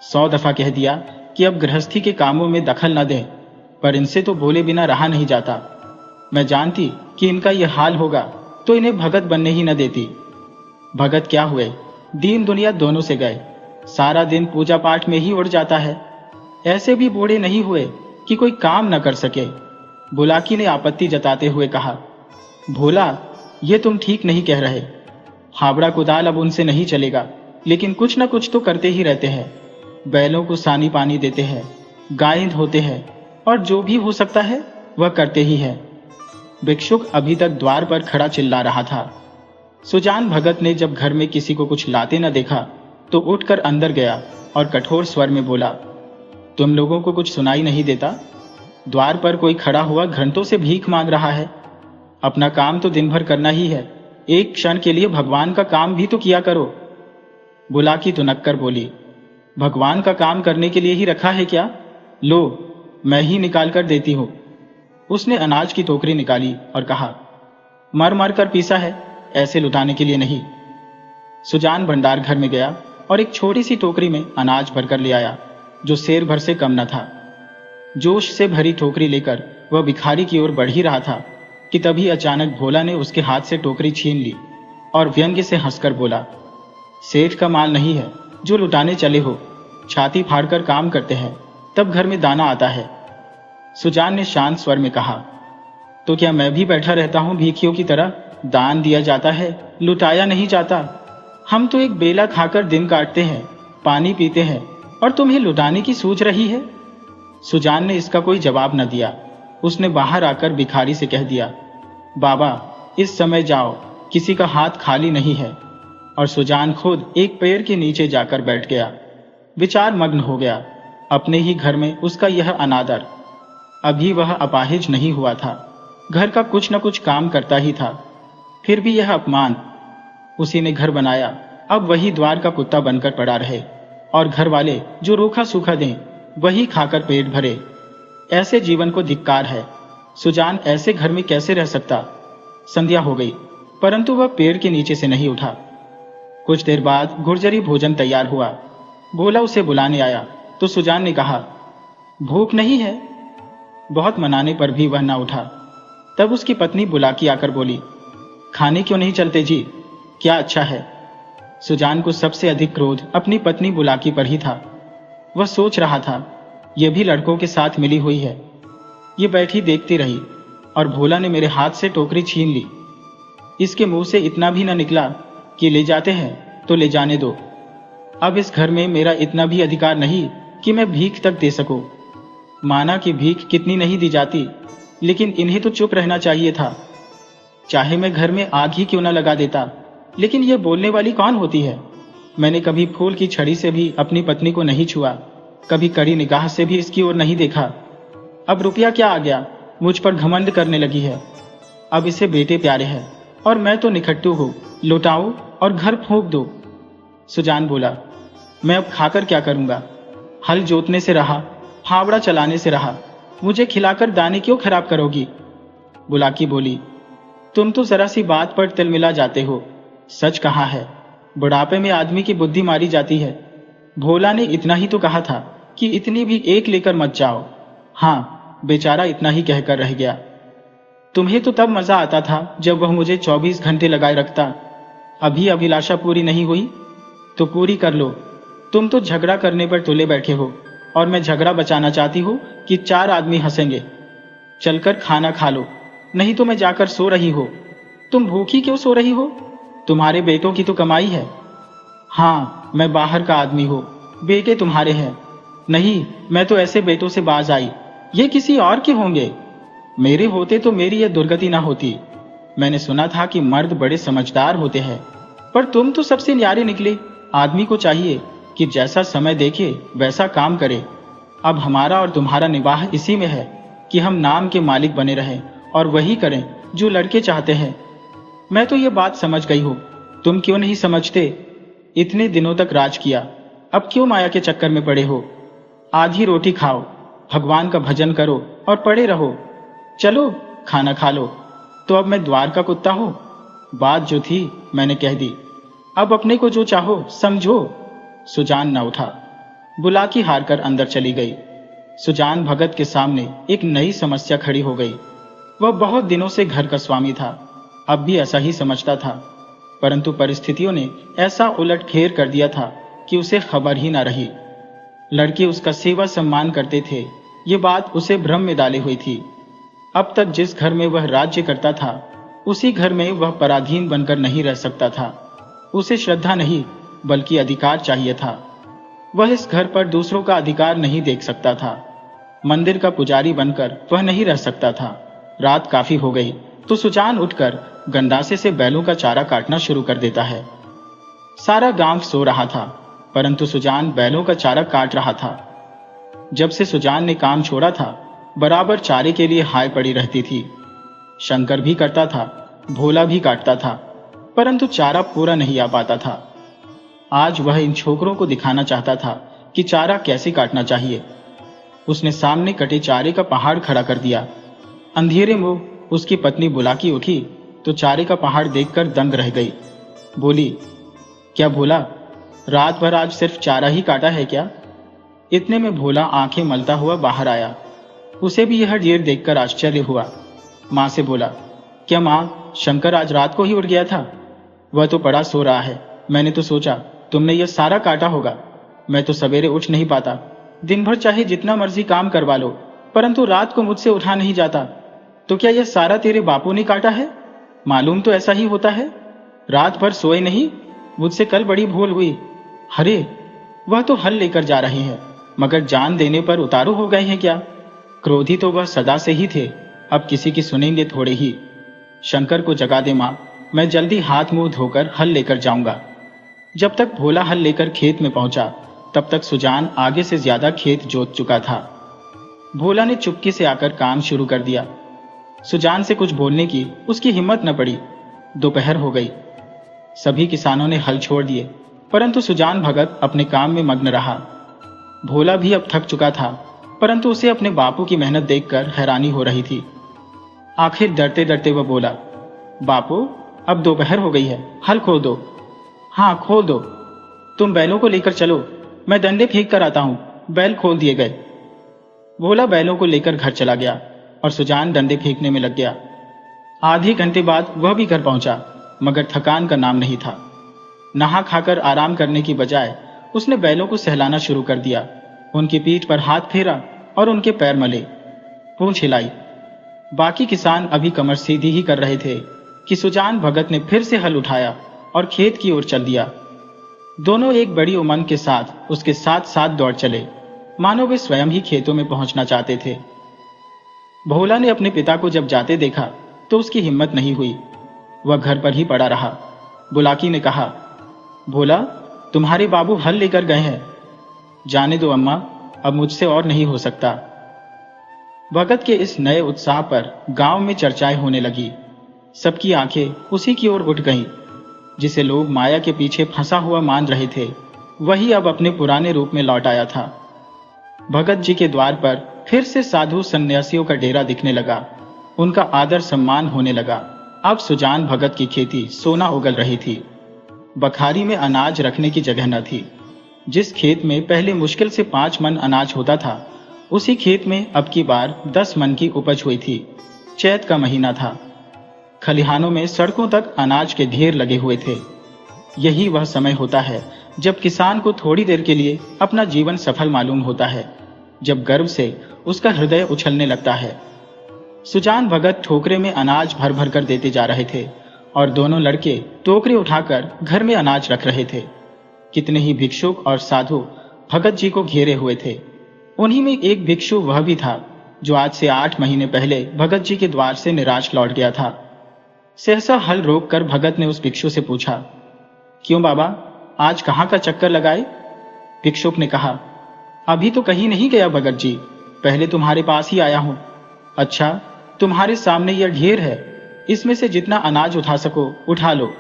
100 दफा कह दिया कि अब गृहस्थी के कामों में दखल न दें, पर इनसे तो बोले बिना रहा नहीं जाता। मैं जानती कि इनका यह हाल होगा तो इन्हें भगत बनने ही न देती। भगत क्या हुए, दीन दुनिया दोनों से गए, सारा दिन पूजा पाठ में ही उड़ जाता है। ऐसे भी बूढ़े नहीं हुए कि कोई काम न कर सके। बुलाकी ने आपत्ति जताते हुए कहा, भोला, ये तुम ठीक नहीं कह रहे। हावड़ा कुदाल अब उनसे नहीं चलेगा, लेकिन कुछ न कुछ तो करते ही रहते हैं। बैलों को सानी पानी देते हैं, गाय धोते हैं, और जो भी हो सकता है वह करते ही है। भिक्षुक अभी तक द्वार पर खड़ा चिल्ला रहा था। सुजान भगत ने जब घर में किसी को कुछ लाते न देखा तो उठकर अंदर गया और कठोर स्वर में बोला, तुम लोगों को कुछ सुनाई नहीं देता। द्वार पर कोई खड़ा हुआ घंटों से भीख मांग रहा है। अपना काम तो दिन भर करना ही है, एक क्षण के लिए भगवान का काम भी तो किया करो। बुलाकी तुनक कर बोली, भगवान का काम करने के लिए ही रखा है क्या? लो, मैं ही निकाल कर देती हूं। उसने अनाज की टोकरी निकाली और कहा, मर मर कर पीसा है, ऐसे लुटाने के लिए नहीं। सुजान भंडार घर में गया और एक छोटी सी टोकरी में अनाज भरकर ले आया, जो सेर भर से कम न था। जोश से भरी टोकरी लेकर वह भिखारी की ओर बढ़ ही रहा था कि तभी अचानक भोला ने उसके हाथ से टोकरी छीन ली और व्यंग्य से हंसकर बोला, सेठ का माल नहीं है जो लुटाने चले हो, छाती फाड़कर काम करते हैं तब घर में दाना आता है। सुजान ने शांत स्वर में कहा, तो क्या मैं भी बैठा रहता हूं भिखियों की तरह? दान दिया जाता है, लुटाया नहीं जाता। हम तो एक बेला खाकर दिन काटते हैं, पानी पीते हैं, और तुम्हें लुटाने की सूझ रही है। सुजान ने इसका कोई जवाब न दिया। उसने बाहर आकर भिखारी से कह दिया, बाबा इस समय जाओ, किसी का हाथ खाली नहीं है। और सुजान खुद एक पेड़ के नीचे जाकर बैठ गया। विचार मग्न हो गया। अपने ही घर में उसका यह अनादर। अभी वह अपाहिज नहीं हुआ था, घर का कुछ न कुछ काम करता ही था, फिर भी यह अपमान। उसी ने घर बनाया, अब वही द्वार का कुत्ता बनकर पड़ा रहे, और घर वाले जो रूखा सूखा दें वही खाकर पेट भरे। ऐसे जीवन को धिक्कार है। सुजान ऐसे घर में कैसे रह सकता? संध्या हो गई, परंतु वह पेड़ के नीचे से नहीं उठा। कुछ देर बाद गुर्जरी भोजन तैयार हुआ। भोला उसे बुलाने आया तो सुजान ने कहा, भूख नहीं है? बहुत मनाने पर भी वह न उठा। तब उसकी पत्नी बुलाकी आकर बोली, खाने क्यों नहीं चलते जी? क्या अच्छा है? सुजान को सबसे अधिक क्रोध अपनी पत्नी बुलाकी पर ही था। वह सोच रहा था, यह भी लड़कों के साथ मिली हुई है। ये बैठी देखती रही और भोला ने मेरे हाथ से टोकरी छीन ली। इसके मुंह से इतना भी न निकला कि ले जाते हैं तो ले जाने दो। अब इस घर में मेरा इतना भी अधिकार नहीं कि मैं भीख तक दे सकूं। माना कि भीख कितनी नहीं दी जाती, लेकिन इन्हें तो चुप रहना चाहिए था। चाहे मैं घर में आग ही क्यों न लगा देता, लेकिन यह बोलने वाली कौन होती है? मैंने कभी फूल की छड़ी से भी अपनी पत्नी को नहीं छुआ, कभी कड़ी निगाह से भी इसकी ओर नहीं देखा। अब रुपया क्या आ गया, मुझ पर घमंड करने लगी है। अब इसे बेटे प्यारे हैं और मैं तो निखट्टू हूं, लुटाओ और घर फूंक दो। सुजान बोला, मैं अब खाकर क्या करूंगा? हल जोतने से रहा, फावड़ा चलाने से रहा, मुझे खिलाकर दाने क्यों खराब करोगी? बुलाकी बोली, तुम तो जरा सी बात पर तिलमिला जाते हो। सच कहा है, बुढ़ापे में आदमी की बुद्धि मारी जाती है। भोला ने इतना ही तो कहा था कि इतनी भी एक लेकर मत जाओ। हाँ, बेचारा इतना ही कहकर रह गया। तुम्हें तो तब मजा आता था जब वह मुझे 24 घंटे लगाए रखता। अभी अभिलाषा पूरी नहीं हुई तो पूरी कर लो। तुम तो झगड़ा करने पर तुले बैठे हो और मैं झगड़ा बचाना चाहती हूँ कि 4 आदमी हंसेंगे। चलकर खाना खा लो, नहीं तो मैं जाकर सो रही हो। तुम भूखी क्यों सो रही हो? तुम्हारे बेटों की तो कमाई है। हाँ, मैं बाहर का आदमी हूँ, बेटे तुम्हारे हैं। नहीं, मैं तो ऐसे बेटों से बाज आई, ये किसी और के होंगे। मेरे होते तो मेरी यह दुर्गति ना होती। मैंने सुना था कि मर्द बड़े समझदार होते हैं, पर तुम तो सबसे न्यारे निकले। आदमी को चाहिए कि जैसा समय देखे वैसा काम करे। अब हमारा और तुम्हारा निवाह इसी में है कि हम नाम के मालिक बने रहें और वही करें जो लड़के चाहते हैं। मैं तो ये बात समझ गई हूँ, तुम क्यों नहीं समझते? इतने दिनों तक राज किया, अब क्यों माया के चक्कर में पड़े हो? आधी रोटी खाओ, भगवान का भजन करो और पड़े रहो। चलो खाना खा लो। तो अब मैं द्वार का कुत्ता हूँ? बात जो थी मैंने कह दी, अब अपने को जो चाहो समझो। सुजान न उठा। बुलाकी हार कर अंदर चली गई। सुजान भगत के सामने एक नई समस्या खड़ी हो गई। वह बहुत दिनों से घर का स्वामी था, अब भी ऐसा ही समझता था, परंतु परिस्थितियों ने ऐसा उलटफेर कर दिया था कि उसे खबर ही ना रही। लड़के उसका सेवा सम्मान करते थे, ये बात उसे भ्रम में डाली हुई थी। अब तक जिस घर में वह राज्य करता था, उसी घर में वह पराधीन बनकर नहीं रह सकता था। उसे श्रद्धा नहीं बल्कि अधिकार चाहिए था। वह इस घर पर दूसरों का अधिकार नहीं देख सकता था। मंदिर का पुजारी बनकर वह नहीं रह सकता था। रात काफी हो गई तो सुजान उठकर गंडासे से बैलों का चारा काटना शुरू कर देता है। सारा गांव सो रहा था, परंतु सुजान बैलों का चारा काट रहा था। जब से सुजान ने काम छोड़ा था, बराबर चारे के लिए हाय पड़ी रहती थी। शंकर भी करता था, भोला भी काटता था। परंतु चारा पूरा नहीं आ पाता था। आज वह इन छोकरों को दिखाना चाहता था कि चारा कैसे काटना चाहिए। उसने सामने कटे चारे का पहाड़ खड़ा कर दिया। अंधेरे में उसकी पत्नी बुलाकी उठी तो चारे का पहाड़ देखकर दंग रह गई। बोली, क्या भोला, रात भर आज सिर्फ चारा ही काटा है क्या? इतने में भोला आंखें मलता हुआ बाहर आया। उसे भी यह ढेर देखकर आश्चर्य हुआ। माँ से बोला, क्या माँ, शंकर आज रात को ही उठ गया था? वह तो पड़ा सो रहा है। मैंने तो सोचा तुमने यह सारा काटा होगा। मैं तो सवेरे उठ नहीं पाता। दिन भर चाहे जितना मर्जी काम करवा लो, परंतु रात को मुझसे उठा नहीं जाता। तो क्या यह सारा तेरे बापू ने काटा है? मालूम तो ऐसा ही होता है। रात भर सोए नहीं, मुझसे कल बड़ी भूल हुई। अरे, वह तो हल लेकर जा रहे हैं, मगर जान देने पर उतारू हो गए हैं क्या? क्रोधी तो वह सदा से ही थे, अब किसी की सुनेंगे थोड़े ही। शंकर को जगा दे माँ, मैं जल्दी हाथ मुंह धोकर हल लेकर जाऊंगा। जब तक भोला हल लेकर खेत में पहुंचा, तब तक सुजान आगे से ज्यादा खेत जोत चुका था। भोला ने चुपके से आकर काम शुरू कर दिया। सुजान से कुछ बोलने की उसकी हिम्मत न पड़ी। दोपहर हो गई। सभी किसानों ने हल छोड़ दिए, परंतु सुजान भगत अपने काम में मग्न रहा। भोला भी अब थक चुका था, परंतु उसे अपने बापू की मेहनत देखकर हैरानी हो रही थी। आखिर डरते डरते वह बोला, बापू, अब दोपहर हो गई है, हल खोल दो। हाँ, खोल दो। तुम बैलों को लेकर चलो, मैं डंडे फेंक कर आता हूं। बैल खोल दिए गए। भोला बैलों को लेकर घर चला गया और सुजान डंडे फेंकने में लग गया। आधे घंटे बाद वह भी घर पहुंचा, मगर थकान का नाम नहीं था। नहा खाकर आराम करने की बजाय उसने बैलों को सहलाना शुरू कर दिया। उनकी पीठ पर हाथ फेरा और उनके पैर मले, पूंछ हिलाई। बाकी किसान अभी कमर सीधी ही कर रहे थे कि सुजान भगत ने फिर से हल उठाया और खेत की ओर चल दिया। दोनों एक बड़ी उमंग के साथ उसके साथ साथ दौड़ चले, मानो वे स्वयं ही खेतों में पहुंचना चाहते थे। भोला ने अपने पिता को जब जाते देखा तो उसकी हिम्मत नहीं हुई। वह घर पर ही पड़ा रहा। बुलाकी ने कहा, भोला, तुम्हारे बाबू हल लेकर गए हैं। जाने दो अम्मा, अब मुझसे और नहीं हो सकता। भगत के इस नए उत्साह पर गांव में चर्चाएं होने लगी। सबकी आंखें उसी की ओर उठ गईं। जिसे लोग माया के पीछे फंसा हुआ मान रहे थे, वही अब अपने पुराने रूप में लौट आया था। भगत जी के द्वार पर फिर से साधु सन्यासियों का डेरा दिखने लगा। उनका आदर सम्मान होने लगा। अब सुजान भगत की खेती सोना उगल रही थी। बखारी में अनाज रखने की जगह न थी। जिस खेत में पहले मुश्किल से 5 मन अनाज होता था, उसी खेत में अब की बार 10 मन की उपज हुई थी। चैत का महीना था। खलिहानों में सड़कों तक अनाज के ढेर लगे हुए थे। यही वह समय होता है जब किसान को थोड़ी देर के लिए अपना जीवन सफल मालूम होता है, जब गर्व से उसका हृदय उछलने लगता है। सुजान भगत ठोकरे में अनाज भर भर कर देते जा रहे थे और दोनों लड़के टोकरे उठाकर घर में अनाज रख रहे थे। कितने ही भिक्षुक और साधु भगत जी को घेरे हुए थे। उन्हीं में एक भिक्षु वह भी था जो आज से 8 महीने पहले भगत जी के द्वार से निराश लौट गया था। सहसा हल रोककर भगत ने उस भिक्षु से पूछा, क्यों बाबा, आज कहाँ का चक्कर लगाए? भिक्षुक ने कहा, अभी तो कहीं नहीं गया भगत जी, पहले तुम्हारे पास ही आया हूं। अच्छा, तुम्हारे सामने यह ढेर है, इसमें से जितना अनाज उठा सको उठा लो।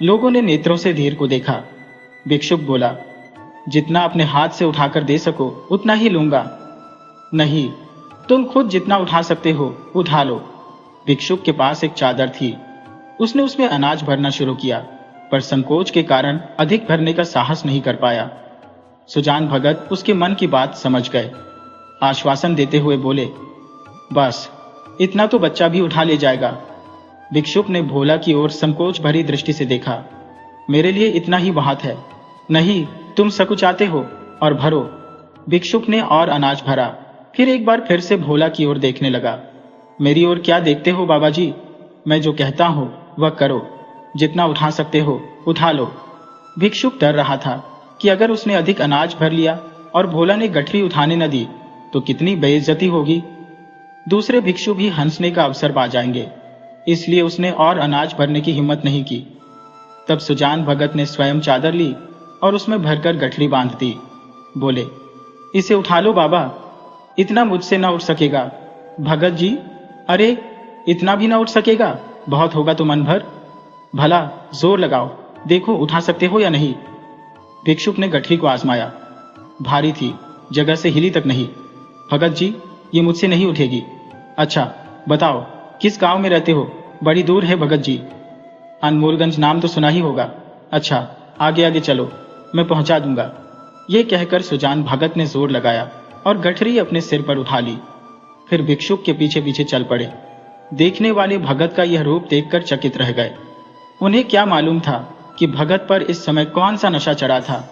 लोगों ने नेत्रों से ढेर को देखा। भिक्षुक बोला, जितना अपने हाथ से उठाकर दे सको उतना ही लूंगा। नहीं, तुम खुद जितना उठा सकते हो उठा लो। भिक्षुक के पास एक चादर थी। उसने उसमें अनाज भरना शुरू किया, पर संकोच के कारण अधिक भरने का साहस नहीं कर पाया। सुजान भगत उसके मन की बात समझ गए। आश्वासन देते हुए बोले, बस इतना तो बच्चा भी उठा ले जाएगा। भिक्षुक ने भोला की ओर संकोच भरी दृष्टि से देखा। मेरे लिए इतना ही बहुत है। नहीं, तुम सकुचाते हो और भरो। भिक्षुक ने और अनाज भरा, फिर एक बार फिर से भोला की ओर देखने लगा। मेरी ओर क्या देखते हो बाबा जी, मैं जो कहता हूं वह करो। जितना उठा सकते हो उठा लो। भिक्षुक डर रहा था कि अगर उसने अधिक अनाज भर लिया और भोला ने गठरी उठाने न दी तो कितनी बेइज्जती होगी। दूसरे भिक्षु भी हंसने का अवसर पा जाएंगे, इसलिए उसने और अनाज भरने की हिम्मत नहीं की। तब सुजान भगत ने स्वयं चादर ली और उसमें भरकर गठरी बांध दी। बोले, इसे उठा लो बाबा, इतना मुझसे न उठ सकेगा। भगत जी, अरे इतना भी न उठ सकेगा, बहुत होगा तो मन भर। भला जोर लगाओ, देखो उठा सकते हो या नहीं। भिक्षुक ने गठरी को आजमाया। भारी थी, जगह से हिली तक नहीं। भगत जी, ये मुझसे नहीं उठेगी। अच्छा बताओ, किस गांव में रहते हो? बड़ी दूर है भगत जी। अनमोलगंज नाम तो सुना ही होगा। अच्छा, आगे आगे चलो, मैं पहुंचा दूंगा। ये कहकर सुजान भगत ने जोर लगाया और गठरी अपने सिर पर उठा ली। फिर भिक्षुक के पीछे पीछे चल पड़े। देखने वाले भगत का यह रूप देखकर चकित रह गए। उन्हें क्या मालूम था कि भगत पर इस समय कौन सा नशा चढ़ा था।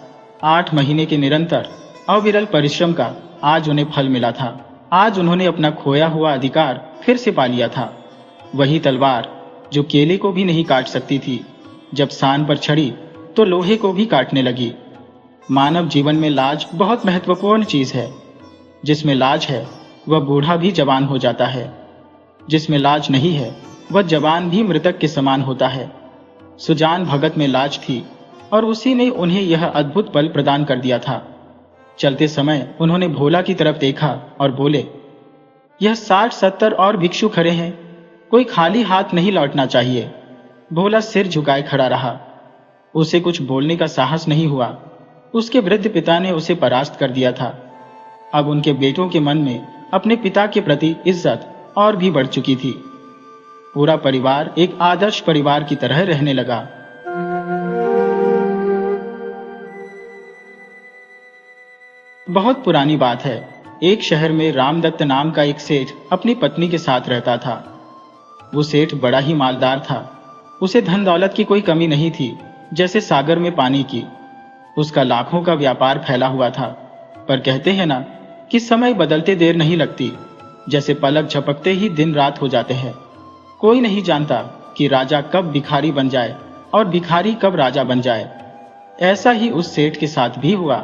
8 महीने के निरंतर अविरल परिश्रम का आज उन्हें फल मिला था। आज उन्होंने अपना खोया हुआ अधिकार फिर से पा लिया था। वही तलवार जो केले को भी नहीं काट सकती थी, जब सान पर चढ़ी तो लोहे को भी काटने लगी। मानव जीवन में लाज बहुत महत्वपूर्ण चीज है। जिसमें लाज है वह बूढ़ा भी जवान हो जाता है। जिसमें लाज नहीं है वह जवान भी मृतक के समान होता है। सुजान भगत में लाज थी और उसी ने उन्हें यह अद्भुत बल प्रदान कर दिया था। चलते समय उन्होंने भोला की तरफ देखा और बोले, यह 60-70 और भिक्षु खड़े हैं, कोई खाली हाथ नहीं लौटना चाहिए। भोला सिर झुकाए खड़ा रहा। उसे कुछ बोलने का साहस नहीं हुआ। उसके वृद्ध पिता ने उसे परास्त कर दिया था। अब उनके बेटों के मन में अपने पिता के प्रति इज्जत और भी बढ़ चुकी थी। पूरा परिवार एक आदर्श परिवार की तरह रहने लगा। बहुत पुरानी बात है। एक शहर में रामदत्त नाम का एक सेठ अपनी पत्नी के साथ रहता था। वो सेठ बड़ा ही मालदार था। उसे धन दौलत की कोई कमी नहीं थी, जैसे सागर में पानी की। उसका लाखों का व्यापार फैला हुआ था। पर कहते हैं ना कि समय बदलते देर नहीं लगती, जैसे पलक झपकते ही दिन रात हो जाते हैं। कोई नहीं जानता कि राजा कब भिखारी बन जाए और भिखारी कब राजा बन जाए। ऐसा ही उस सेठ के साथ भी हुआ।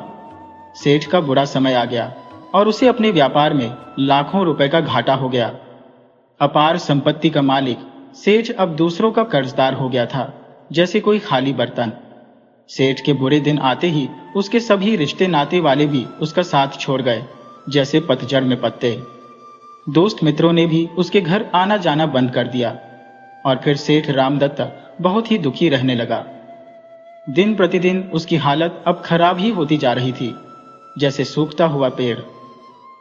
सेठ का बुरा समय आ गया और उसे अपने व्यापार में लाखों रुपए का घाटा हो गया। अपार संपत्ति का मालिक सेठ अब दूसरों का कर्जदार हो गया था, जैसे कोई खाली बर्तन। सेठ के बुरे दिन आते ही उसके सभी रिश्ते नाते वाले भी उसका साथ छोड़ गए, जैसे पतझड़ में पत्ते। दोस्त मित्रों ने भी उसके घर आना जाना बंद कर दिया और फिर सेठ रामदत्त बहुत ही दुखी रहने लगा। दिन प्रतिदिन उसकी हालत अब खराब ही होती जा रही थी, जैसे सूखता हुआ पेड़।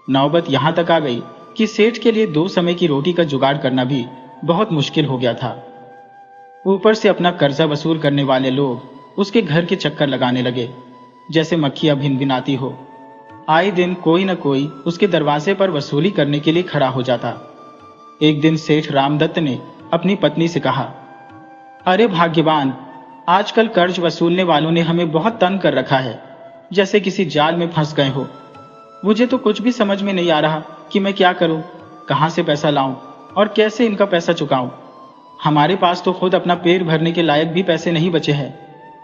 नौबत यहां तक आ गई कि सेठ के लिए 2 समय की रोटी का जुगाड़ करना भी बहुत मुश्किल हो गया था। ऊपर से अपना कर्जा वसूल करने वाले लोग उसके घर के चक्कर लगाने लगे, जैसे मक्खियां भिन भिनाती हो। आए दिन कोई न कोई उसके दरवाजे पर वसूली करने के लिए खड़ा हो जाता। एक दिन सेठ रामदत्त ने अपनी पत्नी से कहा, अरे भाग्यवान, आजकल कर्ज वसूलने वालों ने हमें बहुत तंग कर रखा है, जैसे किसी जाल में फंस गए हो। मुझे तो कुछ भी समझ में नहीं आ रहा कि मैं क्या करूं, कहां से पैसा लाऊं और कैसे इनका पैसा चुकाऊं। हमारे पास तो खुद अपना पेट भरने के लायक भी पैसे नहीं बचे हैं।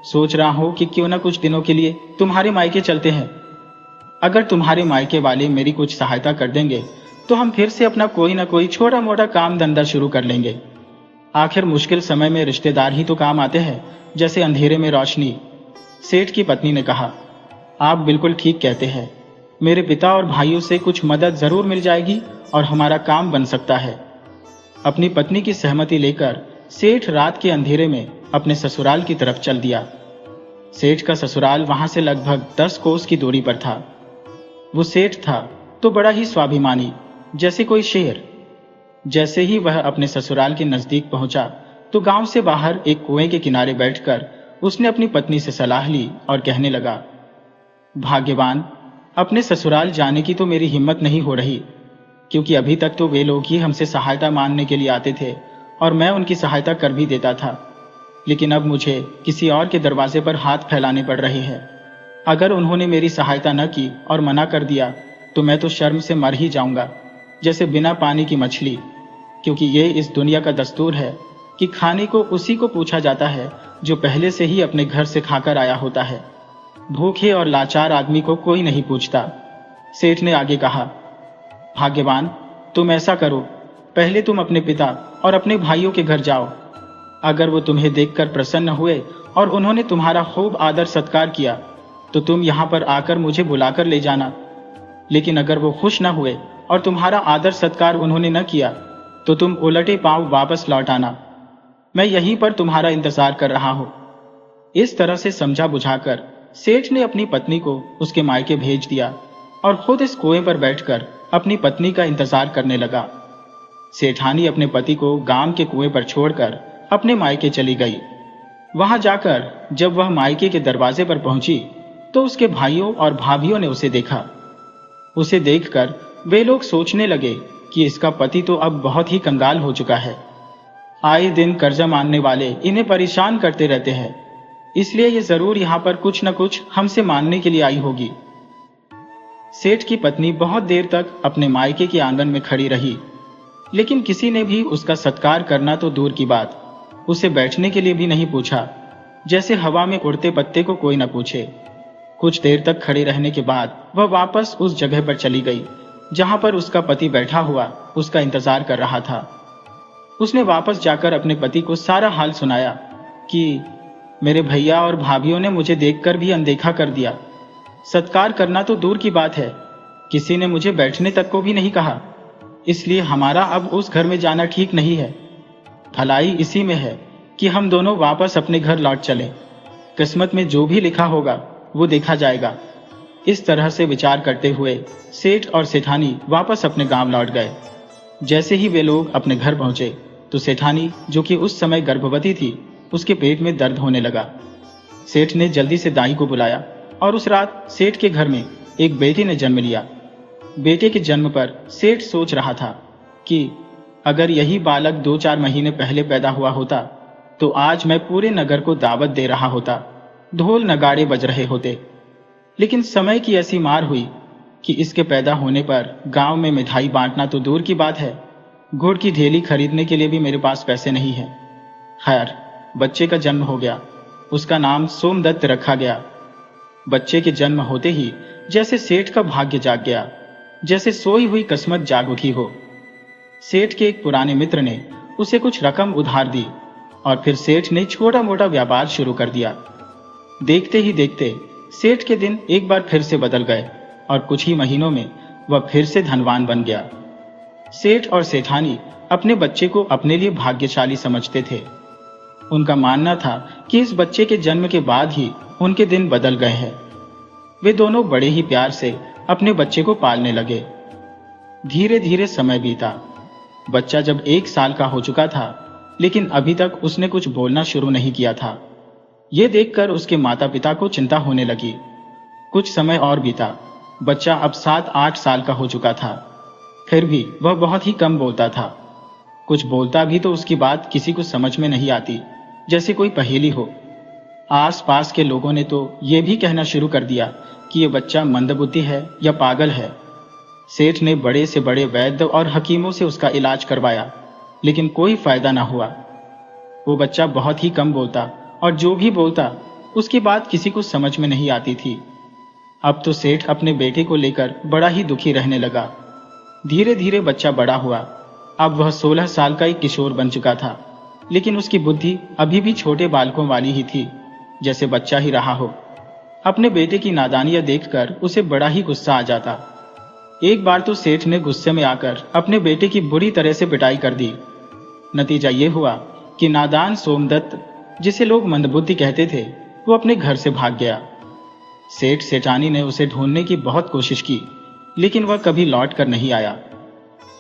सोच रहा हूं कि क्यों ना कुछ दिनों के लिए तुम्हारे मायके चलते हैं। अगर तुम्हारे मायके वाले मेरी कुछ सहायता कर देंगे तो हम फिर से अपना कोई ना कोई छोटा मोटा काम धंधा शुरू कर लेंगे। आखिर मुश्किल समय में रिश्तेदार ही तो काम आते हैं, जैसे अंधेरे में रोशनी। सेठ की पत्नी ने कहा, आप बिल्कुल ठीक कहते हैं। मेरे पिता और भाइयों से कुछ मदद जरूर मिल जाएगी और हमारा काम बन सकता है। अपनी पत्नी की सहमति लेकर सेठ रात के अंधेरे में अपने ससुराल की तरफ चल दिया। सेठ का ससुराल वहां से लगभग 10 कोस की दूरी पर था। वो सेठ था तो बड़ा ही स्वाभिमानी, जैसे कोई शेर। जैसे ही वह अपने ससुराल के नजदीक पहुंचा तो गांव से बाहर एक कुएं के किनारे बैठकर उसने अपनी पत्नी से सलाह ली और कहने लगा, भाग्यवान, अपने ससुराल जाने की तो मेरी हिम्मत नहीं हो रही, क्योंकि अभी तक तो वे लोग ही हमसे सहायता मांगने के लिए आते थे और मैं उनकी सहायता कर भी देता था। लेकिन अब मुझे किसी और के दरवाजे पर हाथ फैलाने पड़ रहे हैं। अगर उन्होंने मेरी सहायता न की और मना कर दिया तो मैं तो शर्म से मर ही जाऊंगा, जैसे बिना पानी की मछली। क्योंकि ये इस दुनिया का दस्तूर है कि खाने को उसी को पूछा जाता है जो पहले से ही अपने घर से खाकर आया होता है। भूखे और लाचार आदमी को कोई नहीं पूछता। सेठ ने आगे कहा, भाग्यवान, तुम ऐसा करो, पहले तुम अपने पिता और अपने भाइयों के घर जाओ। अगर वो तुम्हें देखकर प्रसन्न हुए और उन्होंने तुम्हारा खूब आदर सत्कार किया तो तुम यहाँ पर आकर मुझे बुलाकर ले जाना। लेकिन अगर वो खुश न हुए और तुम्हारा आदर सत्कार उन्होंने न किया तो तुम उलटे पांव वापस लौट आना। मैं यहीं पर तुम्हारा इंतजार कर रहा हूं। इस तरह से समझा बुझाकर सेठ ने अपनी पत्नी को उसके मायके भेज दिया और खुद इस कुएं पर बैठकर अपनी पत्नी का इंतजार करने लगा। सेठानी अपने पति को गांव के कुएं पर छोड़कर अपने मायके चली गई। वहां जाकर जब वह मायके के दरवाजे पर पहुंची तो उसके भाइयों और भाभियों ने उसे देखा। उसे देखकर वे लोग सोचने लगे कि इसका पति तो अब बहुत ही कंगाल हो चुका है। आए दिन कर्जा मांगने वाले इन्हें परेशान करते रहते हैं, इसलिए ये जरूर यहाँ पर कुछ न कुछ हमसे मांगने के लिए आई होगी। सेठ की पत्नी बहुत देर तक अपने मायके के आंगन में खड़ी रही, लेकिन किसी ने भी उसका सत्कार करना तो दूर की बात, उसे बैठने के लिए भी नहीं पूछा, जैसे हवा में उड़ते पत्ते को कोई न पूछे। कुछ देर तक खड़े रहने के बाद वह वापस उस जगह पर चली गई जहां पर उसका पति बैठा हुआ उसका इंतजार कर रहा था। उसने वापस जाकर अपने पति को सारा हाल सुनाया कि मेरे भैया और भाभियों ने मुझे देखकर भी अनदेखा कर दिया। सत्कार करना तो दूर की बात है, किसी ने मुझे बैठने तक को भी नहीं कहा, इसलिए हमारा अब उस घर में जाना ठीक नहीं है। भलाई इसी में है कि हम दोनों वापस अपने घर लौट चलें। किस्मत में जो भी लिखा होगा वो देखा जाएगा। इस तरह से विचार करते हुए सेठ और सेठानी वापस अपने गांव लौट गए। जैसे ही वे लोग अपने घर पहुंचे तो सेठानी, जो कि उस समय गर्भवती थी, उसके पेट में दर्द होने लगा। सेठ ने जल्दी से दाई को बुलाया और उस रात सेठ के घर में एक बेटे ने जन्म लिया। बेटे के जन्म पर सेठ सोच रहा था कि अगर यही बालक 2-4 महीने पहले पैदा हुआ होता तो आज मैं पूरे नगर को दावत दे रहा होता, ढोल नगाड़े बज रहे होते। लेकिन समय की ऐसी मार हुई कि इसके पैदा होने पर गांव में मिठाई बांटना तो दूर की बात है, गुड़ की ढेली खरीदने के लिए भी मेरे पास पैसे नहीं है। खैर, बच्चे का जन्म हो गया। उसका नाम सोमदत्त रखा गया। बच्चे के जन्म होते ही जैसे सेठ का भाग्य जाग गया, जैसे सोई हुई किस्मत जाग उठी हो। सेठ के एक पुराने मित्र ने उसे कुछ रकम उधार दी और फिर सेठ ने छोटा मोटा व्यापार शुरू कर दिया। देखते ही देखते सेठ के दिन एक बार फिर से बदल गए और कुछ ही महीनों में वह फिर से धनवान बन गया। सेठ और सेठानी अपने बच्चे को अपने लिए भाग्यशाली समझते थे। उनका मानना था कि इस बच्चे के जन्म के बाद ही उनके दिन बदल गए हैं। वे दोनों बड़े ही प्यार से अपने बच्चे को पालने लगे। धीरे धीरे समय बीता। बच्चा जब 1 साल का हो चुका था, लेकिन अभी तक उसने कुछ बोलना शुरू नहीं किया था। यह देखकर उसके माता पिता को चिंता होने लगी। कुछ समय और बीता। बच्चा अब 7-8 साल का हो चुका था, फिर भी वह बहुत ही कम बोलता था। कुछ बोलता भी तो उसकी बात किसी को समझ में नहीं आती, जैसे कोई पहेली हो। आस पास के लोगों ने तो यह भी कहना शुरू कर दिया कि यह बच्चा मंदबुद्धि है या पागल है। सेठ ने बड़े से बड़े वैद्य और हकीमों से उसका इलाज करवाया, लेकिन कोई फायदा न हुआ। वो बच्चा बहुत ही कम बोलता और जो भी बोलता उसकी बात किसी को समझ में नहीं आती थी। अब तो सेठ अपने बेटे को लेकर बड़ा ही दुखी रहने लगा। धीरे धीरे बच्चा बड़ा हुआ। अब वह 16 साल का एक किशोर बन चुका था, लेकिन उसकी बुद्धि अभी भी छोटे बालकों वाली ही थी, जैसे बच्चा ही रहा हो। अपने बेटे की नादानियां देखकर उसे बड़ा ही गुस्सा आ जाता। एक बार तो सेठ ने गुस्से में आकर अपने बेटे की बुरी तरह से पिटाई कर दी। नतीजा ये हुआ कि नादान सोमदत्त, जिसे लोग मंदबुद्धि कहते थे, वो अपने घर से भाग गया। सेठ सेठानी ने उसे ढूंढने की बहुत कोशिश की, लेकिन वह कभी लौट कर नहीं आया।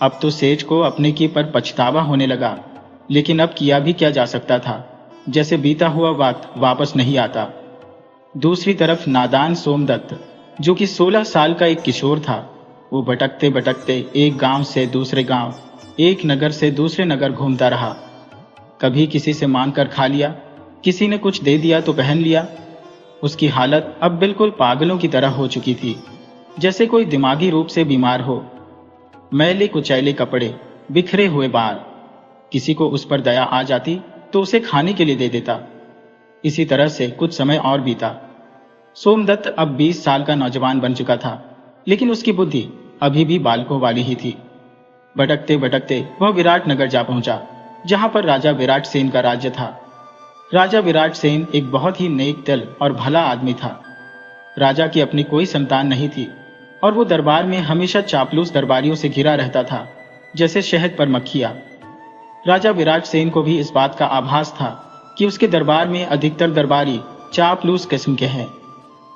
अब तो सेठ को अपने की पर पछतावा होने लगा, लेकिन अब किया भी क्या जा सकता था, जैसे बीता हुआ वक्त वापस नहीं आता। दूसरी तरफ नादान सोमदत्त, जो कि 16 साल का एक किशोर था, वो भटकते भटकते एक गांव से दूसरे गांव, एक नगर से दूसरे नगर घूमता रहा। कभी किसी से मांग कर खा लिया, किसी ने कुछ दे दिया तो पहन लिया। उसकी हालत अब बिल्कुल पागलों की तरह हो चुकी थी, जैसे कोई दिमागी रूप से बीमार हो। मैले कुचैले कपड़े, बिखरे हुए बाल। किसी को उस पर दया आ जाती तो उसे खाने के लिए दे देता। इसी तरह से कुछ समय और बीता। सोमदत्त अब 20 साल का नौजवान बन चुका था, लेकिन उसकी बुद्धि अभी भी बालकों वाली ही थी। भटकते भटकते वह विराट नगर जा पहुंचा, जहां पर राजा विराट सेन का राज्य था। राजा विराट सेन एक बहुत ही नेक दिल और भला आदमी था। राजा की अपनी कोई संतान नहीं थी और वो दरबार में हमेशा चापलूस दरबारियों से घिरा रहता था, जैसे शहद पर मक्खियां। राजा विराट सेन को भी इस बात का आभास था कि उसके दरबार में अधिकतर दरबारी चापलूस किस्म के हैं।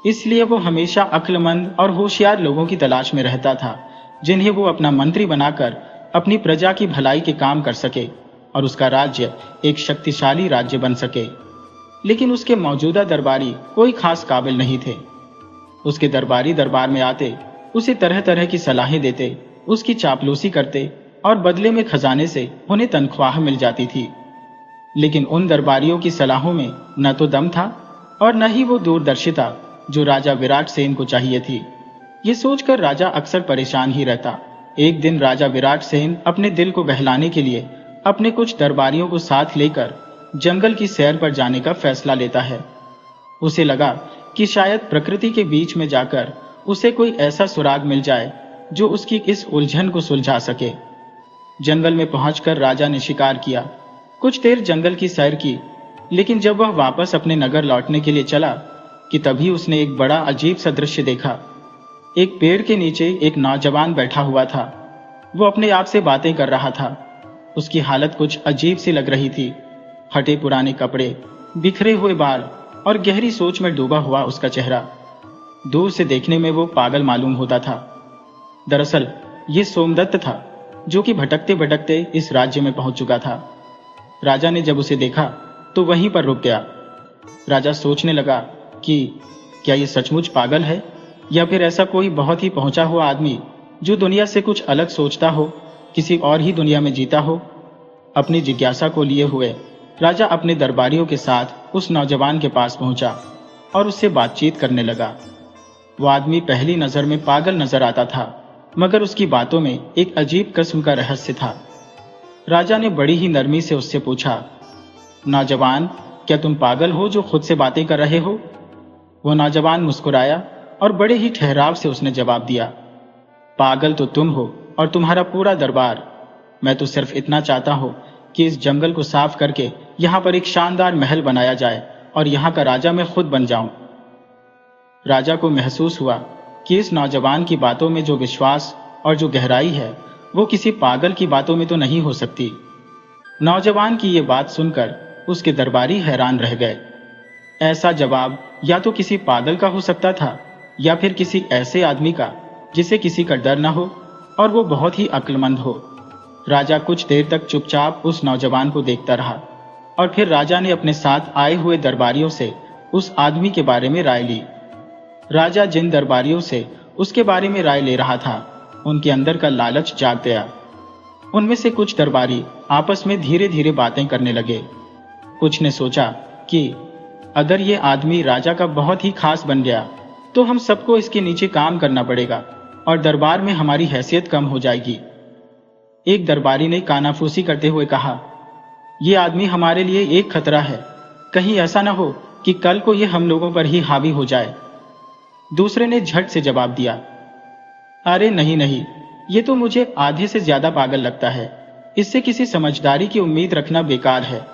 इसलिए वो हमेशा अक्लमंद और होशियार लोगों की तलाश में रहता था, जिन्हें वो अपना मंत्री बनाकर अपनी प्रजा की भलाई के काम कर सके और उसका राज्य एक शक्तिशाली राज्य बन सके। लेकिन उसके मौजूदा दरबारी कोई खास काबिल नहीं थे। उसके दरबारी दरबार में आते, उसे तरह तरह की सलाहें देते, उसकी चापलूसी करते और बदले में खजाने से उन्हें तनख्वाह मिल जाती थी। लेकिन उन दरबारियों की सलाहों में न तो दम था और न ही वो दूरदर्शिता जो राजा विराट सेन को चाहिए थी। ये सोचकर राजा अक्सर परेशान ही रहता। एक दिन राजा विराट सेन अपने दिल को बहलाने के लिए अपने कुछ दरबारियों को साथ लेकर जंगल की सैर पर जाने का फैसला लेता है। उसे लगा कि शायद प्रकृति के बीच में जाकर उसे कोई ऐसा सुराग मिल जाए जो उसकी इस उलझन को सुलझा सके। जंगल में पहुंचकर राजा ने शिकार किया। कुछ देर जंगल की सैर की, लेकिन जब वह वापस अपने नगर लौटने के लिए चला कि तभी उसने एक बड़ा अजीब सा दृश्य देखा। एक पेड़ के नीचे एक नौजवान बैठा हुआ था। वो अपने आप से बातें कर रहा था। उसकी हालत कुछ अजीब सी लग रही थी। फटे पुराने कपड़े, बिखरे हुए बाल और गहरी सोच में डूबा हुआ उसका चेहरा। दूर से देखने में वो पागल मालूम होता था। दरअसल ये सोमदत्त था, जो कि भटकते भटकते इस राज्य में पहुंच चुका था। राजा ने जब उसे देखा तो वहीं पर रुक गया। राजा सोचने लगा कि क्या ये सचमुच पागल है या फिर ऐसा कोई बहुत ही पहुंचा हुआ आदमी जो दुनिया से कुछ अलग सोचता हो, किसी और ही दुनिया में जीता हो। अपनी जिज्ञासा को लिए हुए राजा अपने दरबारियों के साथ उस नौजवान के पास पहुंचा और उससे बातचीत करने लगा। वो आदमी पहली नजर में पागल नजर आता था, मगर उसकी बातों में एक अजीब किस्म का रहस्य था। राजा ने बड़ी ही नरमी से उससे पूछा, नौजवान, क्या तुम पागल हो जो खुद से बातें कर रहे हो? वो नौजवान मुस्कुराया और बड़े ही ठहराव से उसने जवाब दिया, पागल तो तुम हो और तुम्हारा पूरा दरबार। मैं तो सिर्फ इतना चाहता हूं कि इस जंगल को साफ करके यहां पर एक शानदार महल बनाया जाए और यहां का राजा मैं खुद बन जाऊं। राजा को महसूस हुआ कि इस नौजवान की बातों में जो विश्वास और जो गहराई है वो किसी पागल की बातों में तो नहीं हो सकती। नौजवान की ये बात सुनकर उसके दरबारी हैरान रह गए। ऐसा जवाब या तो किसी पागल का हो सकता था या फिर किसी ऐसे आदमी का जिसे किसी का डर न हो और वो बहुत ही अक्लमंद हो। राजा कुछ देर तक चुपचाप उस नौजवान को देखता रहा और फिर राजा ने अपने साथ आए हुए दरबारियों से उस आदमी के बारे में राय ली। राजा जिन दरबारियों से उसके बारे में राय ले रहा था, उनके अंदर का लालच जाग गया। उनमें से कुछ दरबारी आपस में धीरे धीरे बातें करने लगे। कुछ ने सोचा कि अगर ये आदमी राजा का बहुत ही खास बन गया तो हम सबको इसके नीचे काम करना पड़ेगा और दरबार में हमारी हैसियत कम हो जाएगी। एक दरबारी ने कानाफूसी करते हुए कहा, यह आदमी हमारे लिए एक खतरा है, कहीं ऐसा ना हो कि कल को ये हम लोगों पर ही हावी हो जाए। दूसरे ने झट से जवाब दिया, अरे नहीं नहीं, ये तो मुझे आधे से ज्यादा पागल लगता है। इससे किसी समझदारी की उम्मीद रखना बेकार है।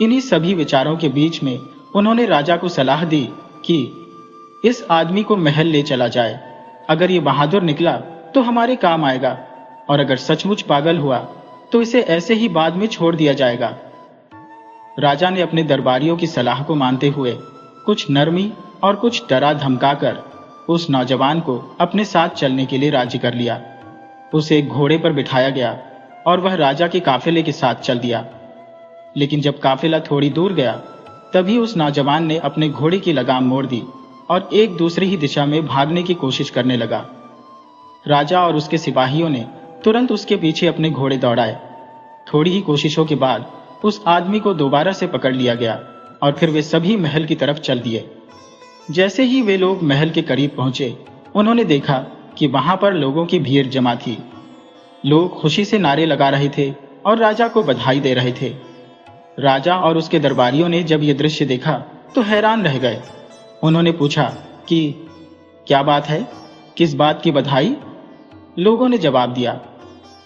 इन्हीं सभी विचारों के बीच में उन्होंने राजा को सलाह दी कि इस आदमी को महल ले चला जाए। अगर ये बहादुर निकला तो हमारे काम आएगा और अगर सचमुच पागल हुआ तो इसे ऐसे ही बाद में छोड़ दिया जाएगा। राजा ने अपने दरबारियों की सलाह को मानते हुए कुछ नरमी और कुछ डरा धमकाकर उस नौजवान को अपने साथ चलने के लिए राजी कर लिया। उसे एक घोड़े पर बिठाया गया और वह राजा के काफिले के साथ चल दिया। लेकिन जब काफिला थोड़ी दूर गया तभी उस नौजवान ने अपने घोड़े की लगाम मोड़ दी और एक दूसरी ही दिशा में भागने की कोशिश करने लगा। राजा और उसके सिपाहियों ने तुरंत उसके पीछे अपने घोड़े दौड़ाए। थोड़ी ही कोशिशों के बाद उस आदमी को दोबारा से पकड़ लिया गया और फिर वे सभी महल की तरफ चल दिए। जैसे ही वे लोग महल के करीब पहुंचे, उन्होंने देखा कि वहां पर लोगों की भीड़ जमा थी। लोग खुशी से नारे लगा रहे थे और राजा को बधाई दे रहे थे। राजा और उसके दरबारियों ने जब यह दृश्य देखा तो हैरान रह गए। उन्होंने पूछा कि क्या बात है, किस बात की बधाई? लोगों ने जवाब दिया,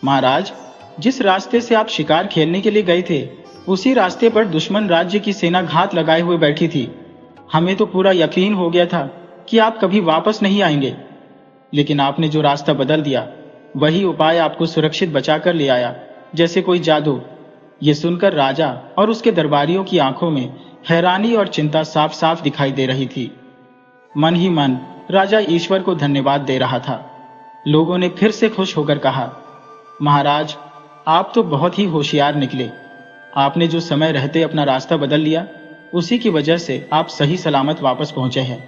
महाराज, जिस रास्ते से आप शिकार खेलने के लिए गए थे उसी रास्ते पर दुश्मन राज्य की सेना घात लगाए हुए बैठी थी। हमें तो पूरा यकीन हो गया था कि आप कभी वापस नहीं आएंगे, लेकिन आपने जो रास्ता बदल दिया वही उपाय आपको सुरक्षित बचाकर ले आया, जैसे कोई जादू। ये सुनकर राजा और उसके दरबारियों की आंखों में हैरानी और चिंता साफ साफ दिखाई दे रही थी। मन ही मन राजा ईश्वर को धन्यवाद दे रहा था। लोगों ने फिर से खुश होकर कहा, महाराज, आप तो बहुत ही होशियार निकले। आपने जो समय रहते अपना रास्ता बदल लिया, उसी की वजह से आप सही सलामत वापस पहुंचे हैं।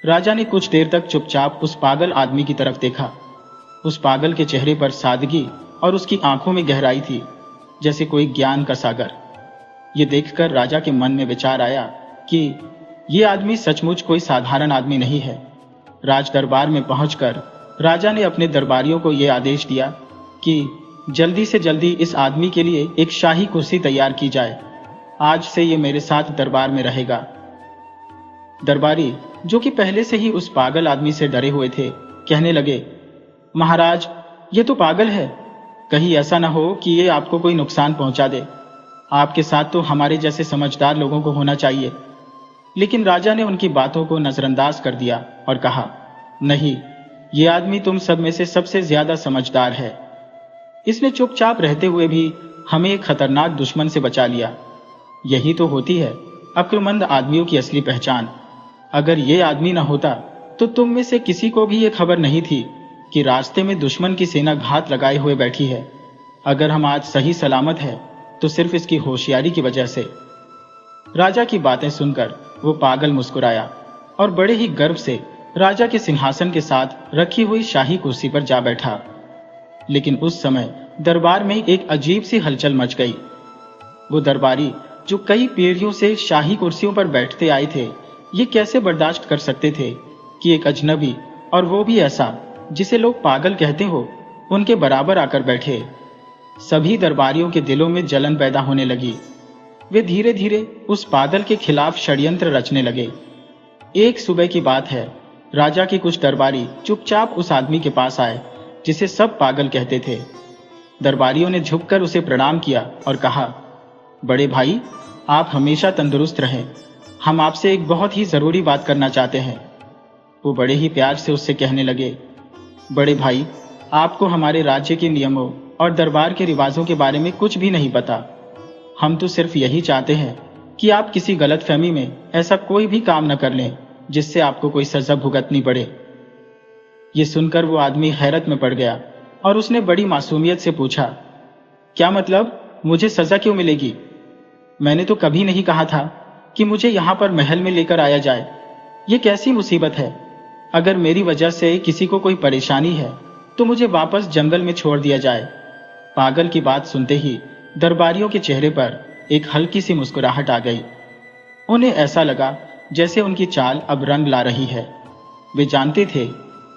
राजा ने कुछ देर तक चुपचाप उस पागल आदमी की तरफ देखा। उस पागल के चेहरे पर सादगी और उसकी आंखों में गहराई थी, जैसे कोई ज्ञान का सागर। ये देखकर राजा के मन में विचार आया कि ये आदमी सचमुच कोई साधारण आदमी नहीं है। राज दरबार में पहुंचकर राजा ने अपने दरबारियों को यह आदेश दिया कि जल्दी से जल्दी इस आदमी के लिए एक शाही कुर्सी तैयार की जाए। आज से ये मेरे साथ दरबार में रहेगा। दरबारी, जो कि पहले से ही उस पागल आदमी से डरे हुए थे, कहने लगे, महाराज, ये तो पागल है। कहीं ऐसा ना हो कि ये आपको कोई नुकसान पहुंचा दे। आपके साथ तो हमारे जैसे समझदार लोगों को होना चाहिए। लेकिन राजा ने उनकी बातों को नजरअंदाज कर दिया और कहा, नहीं, ये आदमी तुम सब में से सबसे ज्यादा समझदार है। इसने चुपचाप रहते हुए भी हमें एक खतरनाक दुश्मन से बचा लिया। यही तो होती है अक्लमंद आदमियों की असली पहचान। अगर ये आदमी न होता तो तुम में से किसी को भी ये खबर नहीं थी कि रास्ते में दुश्मन की सेना घात लगाए हुए बैठी है। अगर हम आज सही सलामत है तो सिर्फ इसकी होशियारी की वजह से। राजा की बातें सुनकर वो पागल मुस्कुराया और बड़े ही गर्व से राजा के सिंहासन के साथ रखी हुई शाही कुर्सी पर जा बैठा। लेकिन उस समय दरबार में एक अजीब सी हलचल मच गई। वो दरबारी जो कई पीढ़ियों से शाही कुर्सियों पर बैठते आए थे, ये कैसे बर्दाश्त कर सकते थे कि एक अजनबी, और वो भी ऐसा जिसे लोग पागल कहते हो, उनके बराबर आकर बैठे। सभी दरबारियों के दिलों में जलन पैदा होने लगी। वे धीरे धीरे उस पागल के खिलाफ षड्यंत्र रचने लगे। एक सुबह की बात है, राजा के कुछ दरबारी चुपचाप उस आदमी के पास आए जिसे सब पागल कहते थे। दरबारियों ने झुककर उसे प्रणाम किया और कहा, बड़े भाई, आप हमेशा तंदुरुस्त रहें। हम आपसे एक बहुत ही जरूरी बात करना चाहते हैं। वो बड़े ही प्यार से उससे कहने लगे, बड़े भाई, आपको हमारे राज्य के नियमों और दरबार के रिवाजों के बारे में कुछ भी नहीं पता। हम तो सिर्फ यही चाहते हैं कि आप किसी गलतफहमी में ऐसा कोई भी काम न कर लें जिससे आपको कोई सजा भुगतनी पड़े। ये सुनकर वो आदमी हैरत में पड़ गया और उसने बड़ी मासूमियत से पूछा, क्या मतलब, मुझे सजा क्यों मिलेगी? मैंने तो कभी नहीं कहा था कि मुझे यहाँ पर महल में लेकर आया जाए। ये कैसी मुसीबत है? अगर मेरी वजह से किसी को कोई परेशानी है तो मुझे वापस जंगल में छोड़ दिया जाए। पागल की बात सुनते ही दरबारियों के चेहरे पर एक हल्की सी मुस्कुराहट आ गई। उन्हें ऐसा लगा जैसे उनकी चाल अब रंग ला रही है। वे जानते थे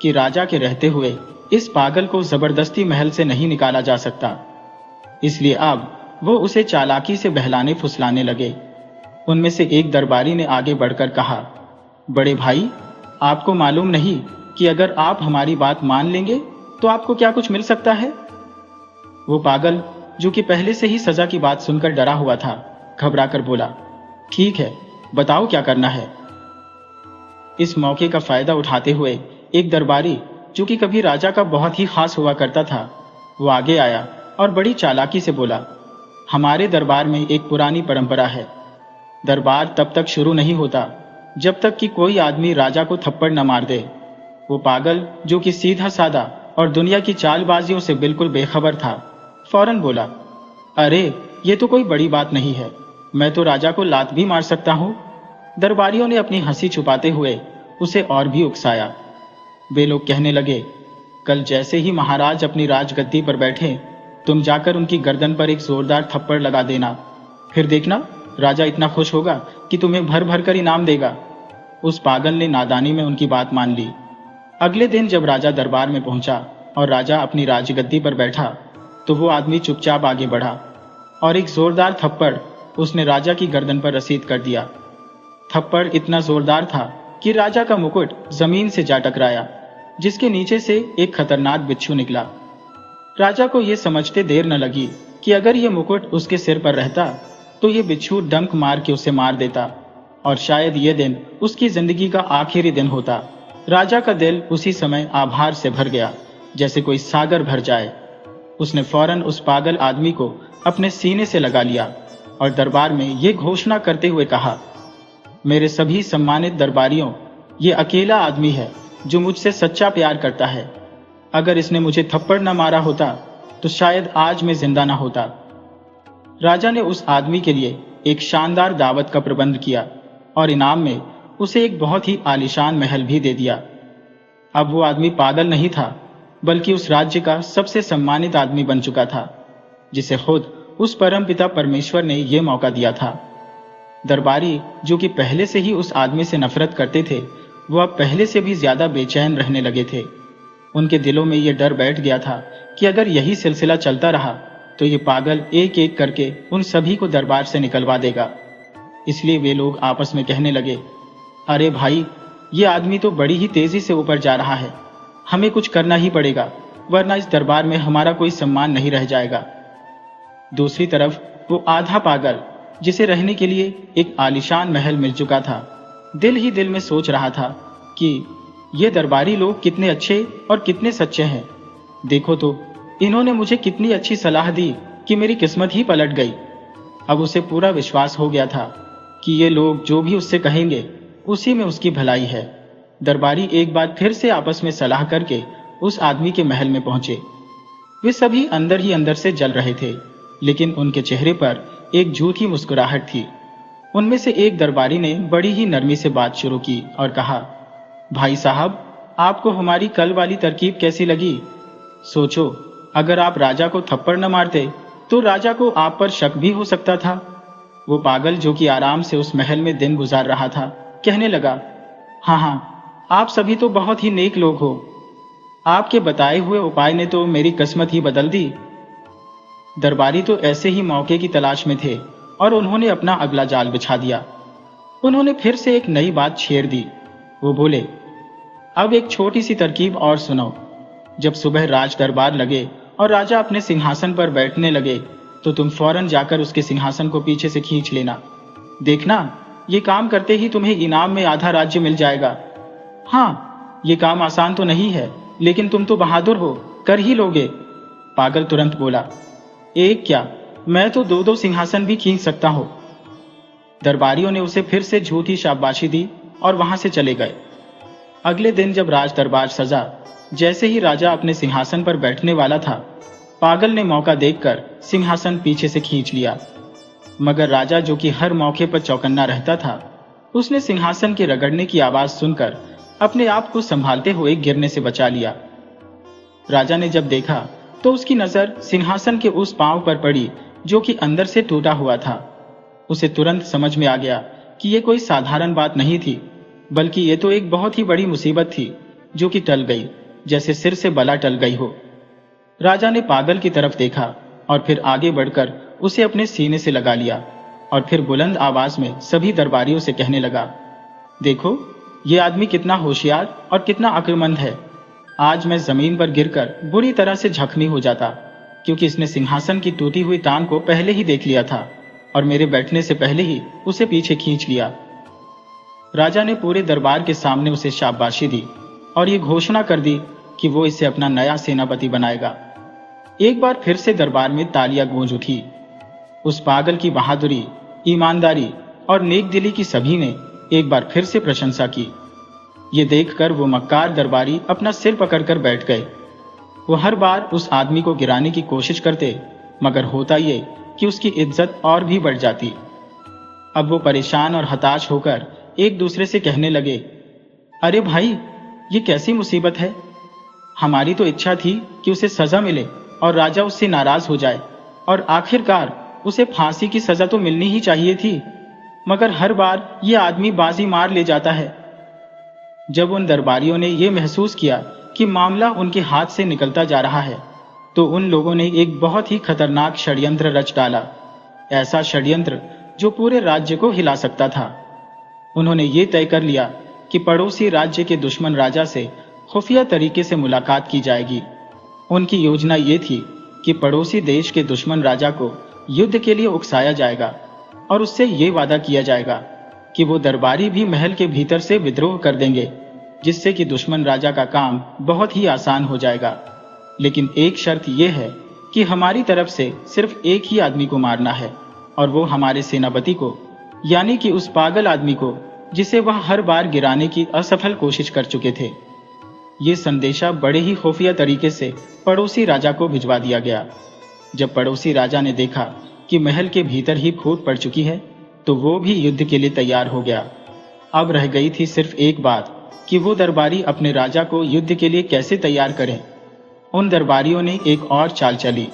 कि राजा के रहते हुए इस पागल को जबरदस्ती महल से नहीं निकाला जा सकता, इसलिए अब वो उसे चालाकी से बहलाने फुसलाने लगे। उनमें से एक दरबारी ने आगे बढ़कर कहा, बड़े भाई, आपको मालूम नहीं कि अगर आप हमारी बात मान लेंगे तो आपको क्या कुछ मिल सकता है? वो पागल, जो कि पहले से ही सजा की बात सुनकर डरा हुआ था, घबराकर बोला, ठीक है, बताओ क्या करना है। इस मौके का फायदा उठाते हुए एक दरबारी, जो कि कभी राजा का बहुत ही खास हुआ करता था, वो आगे आया और बड़ी चालाकी से बोला, हमारे दरबार में एक पुरानी परंपरा है। दरबार तब तक शुरू नहीं होता जब तक कि कोई आदमी राजा को थप्पड़ न मार दे। वो पागल, जो कि सीधा साधा और दुनिया की चालबाजियों से बिल्कुल बेखबर था, फौरन बोला, अरे ये तो कोई बड़ी बात नहीं है, मैं तो राजा को लात भी मार सकता हूं। दरबारियों ने अपनी हंसी छुपाते हुए उसे और भी उकसाया। वे लोग कहने लगे, कल जैसे ही महाराज अपनी राजगद्दी पर बैठे, तुम जाकर उनकी गर्दन पर एक जोरदार थप्पड़ लगा देना। फिर देखना, राजा इतना खुश होगा कि तुम्हें भर भर कर इनाम देगा। उस पागल ने नादानी में उनकी बात मान ली। अगले दिन जब राजा दरबार में पहुंचा और राजा अपनी राजगद्दी पर बैठा, तो वो आदमी चुपचाप आगे बढ़ा और एक जोरदार थप्पड़ उसने राजा की गर्दन पर रसीद कर दिया। थप्पड़ इतना जोरदार था कि राजा का मुकुट जमीन से जा टकराया, जिसके नीचे से एक खतरनाक बिच्छू निकला। राजा को यह समझते देर न लगी कि अगर यह मुकुट उसके सिर पर रहता तो यह बिच्छू डंक मार के उसे मार देता और शायद यह दिन उसकी जिंदगी का आखिरी दिन होता। राजा का दिल उसी समय आभार से भर गया, जैसे कोई सागर भर जाए। उसने फौरन उस पागल आदमी को अपने सीने से लगा लिया और दरबार में ये घोषणा करते हुए कहा, मेरे सभी सम्मानित दरबारियों, ये अकेला आदमी है जो मुझसे सच्चा प्यार करता है। अगर इसने मुझे थप्पड़ न मारा होता तो शायद आज मैं जिंदा न होता। राजा ने उस आदमी के लिए एक शानदार दावत का प्रबंध किया और इनाम में उसे एक बहुत ही आलीशान महल भी दे दिया। अब वो आदमी पागल नहीं था, बल्कि उस राज्य का सबसे सम्मानित आदमी बन चुका था, जिसे खुद उस परमपिता परमेश्वर ने यह मौका दिया था। दरबारी, जो कि पहले से ही उस आदमी से नफरत करते थे, वो अब पहले से भी ज्यादा बेचैन रहने लगे थे। उनके दिलों में यह डर बैठ गया था कि अगर यही सिलसिला चलता रहा तो ये पागल एक एक करके उन सभी को दरबार से निकलवा देगा। इसलिए वे लोग आपस में कहने लगे, अरे भाई, ये आदमी तो बड़ी ही तेजी से ऊपर जा रहा है, हमें कुछ करना ही पड़ेगा, वरना इस दरबार में हमारा कोई सम्मान नहीं रह जाएगा। दूसरी तरफ वो आधा पागल, जिसे रहने के लिए एक आलीशान महल मिल चुका था, दिल ही दिल में सोच रहा था कि ये दरबारी लोग कितने अच्छे और कितने सच्चे हैं। देखो तो, इन्होंने मुझे कितनी अच्छी सलाह दी कि मेरी किस्मत ही पलट गई। अब उसे पूरा विश्वास हो गया था कि ये लोग जो भी उससे कहेंगे उसी में उसकी भलाई है। दरबारी एक बार फिर से आपस में सलाह करके उस आदमी के महल में पहुंचे। वे सभी अंदर ही अंदर से जल रहे थे, लेकिन उनके चेहरे पर एक झूठी मुस्कुराहट थी। उनमें से एक दरबारी ने बड़ी ही नरमी से बात शुरू की और कहा, भाई साहब, आपको हमारी कल वाली तरकीब कैसी लगी? सोचो, अगर आप राजा को थप्पड़ न मारते तो राजा को आप पर शक भी हो सकता था। वो पागल, जो कि आराम से उस महल में दिन गुजार रहा था, कहने लगा, हाँ, आप सभी तो बहुत ही नेक लोग हो। आपके बताए हुए उपाय ने तो मेरी किस्मत ही बदल दी। दरबारी तो ऐसे ही मौके की तलाश में थे और उन्होंने अपना अगला जाल बिछा दिया। उन्होंने फिर से एक नई बात छेड़ दी। वो बोले, अब एक छोटी सी तरकीब और सुनो। जब सुबह राज दरबार लगे और राजा अपने सिंहासन पर बैठने लगे तो तुम फौरन जाकर उसके सिंहासन को पीछे से खींच लेना। देखना, ये काम करते ही तुम्हें इनाम में आधा राज्य मिल जाएगा। हाँ, ये काम आसान तो नहीं है, लेकिन तुम तो बहादुर हो, कर ही लोगे। पागल तुरंत बोला, एक क्या, मैं तो दो दो सिंहासन भी खींच सकता हूं। दरबारियों ने उसे फिर से झूठी शाबाशी दी और वहां से चले गए। अगले दिन जब राज दरबार सजा, जैसे ही राजा अपने सिंहासन पर बैठने वाला था, पागल ने मौका देखकर सिंहासन पीछे से खींच लिया। मगर राजा, जो कि हर मौके पर चौकन्ना रहता था, उसने सिंहासन के रगड़ने की आवाज सुनकर अपने आप को संभालते हुए गिरने से बचा लिया। राजा ने जब देखा तो उसकी नजर सिंहासन के उस पांव पर पड़ी जो कि अंदर से टूटा हुआ था। उसे तुरंत समझ में आ गया कि यह कोई साधारण बात नहीं थी, बल्कि ये तो एक बहुत ही बड़ी मुसीबत थी जो कि टल गई, जैसे सिर से बला टल गई हो। राजा ने पागल की तरफ देखा और फिर आगे बढ़कर उसे अपने सीने से लगा लिया और फिर बुलंद आवाज में सभी दरबारियों से कहने लगा, देखो, ये आदमी कितना होशियार और कितना अक्लमंद है। आज मैं जमीन पर गिरकर बुरी तरह से जख्मी हो जाता, क्योंकि इसने सिंहासन की टूटी हुई टांग को पहले ही देख लिया था और मेरे बैठने से पहले ही उसे पीछे खींच लिया। राजा ने पूरे दरबार के सामने उसे शाबाशी दी और ये घोषणा कर दी कि वो इसे अपना नया सेनापति बनाएगा। एक बार फिर से दरबार में तालियां गूंज उठी। उस पागल की बहादुरी, ईमानदारी और नेक दिली की सभी ने एक बार फिर से प्रशंसा की। ये देखकर वो मक्कार दरबारी अपना सिर पकड़कर बैठ गए। वो हर बार उस आदमी को गिराने की कोशिश करते, मगर होता ये कि उसकी इज्जत और भी बढ़ जाती। अब वो परेशान और हताश होकर एक दूसरे से कहने लगे, अरे भाई, ये कैसी मुसीबत है। हमारी तो इच्छा थी कि उसे सजा मिले और राजा उससे नाराज हो जाए और आखिरकार उसे फांसी की सजा तो मिलनी ही चाहिए थी, मगर हर बार ये आदमी बाजी मार ले जाता है। जब उन दरबारियों ने यह महसूस किया कि मामला उनके हाथ से निकलता जा रहा है, तो उन लोगों ने एक बहुत ही खतरनाक षड्यंत्र रच डाला। ऐसा षड्यंत्र जो पूरे राज्य को हिला सकता था। उन्होंने ये तय कर लिया कि पड़ोसी राज्य के दुश्मन राजा से खुफिया तरीके से मुलाकात की जाएगी। उनकी योजना ये थी कि पड़ोसी देश के दुश्मन राजा को युद्ध के लिए उकसाया जाएगा और उससे ये वादा किया जाएगा कि वो दरबारी भी महल के भीतर से विद्रोह कर देंगे, जिससे कि दुश्मन राजा का काम बहुत ही आसान हो जाएगा। लेकिन एक शर्त यह है कि हमारी तरफ से सिर्फ एक ही आदमी को मारना है, और वो हमारे सेनापति को, यानी कि उस पागल आदमी को जिसे वह हर बार गिराने की असफल कोशिश कर चुके थे। ये संदेशा बड़े ही खुफिया तरीके से पड़ोसी राजा को भिजवा दिया गया। जब पड़ोसी राजा ने देखा कि महल के भीतर ही फूट पड़ चुकी है, तो वो भी युद्ध के लिए तैयार हो गया। अब रह गई थी सिर्फ एक बात कि वो दरबारी अपने राजा को युद्ध के लिए कैसे तैयार करें। उन दरबारियों ने एक और चाल चली।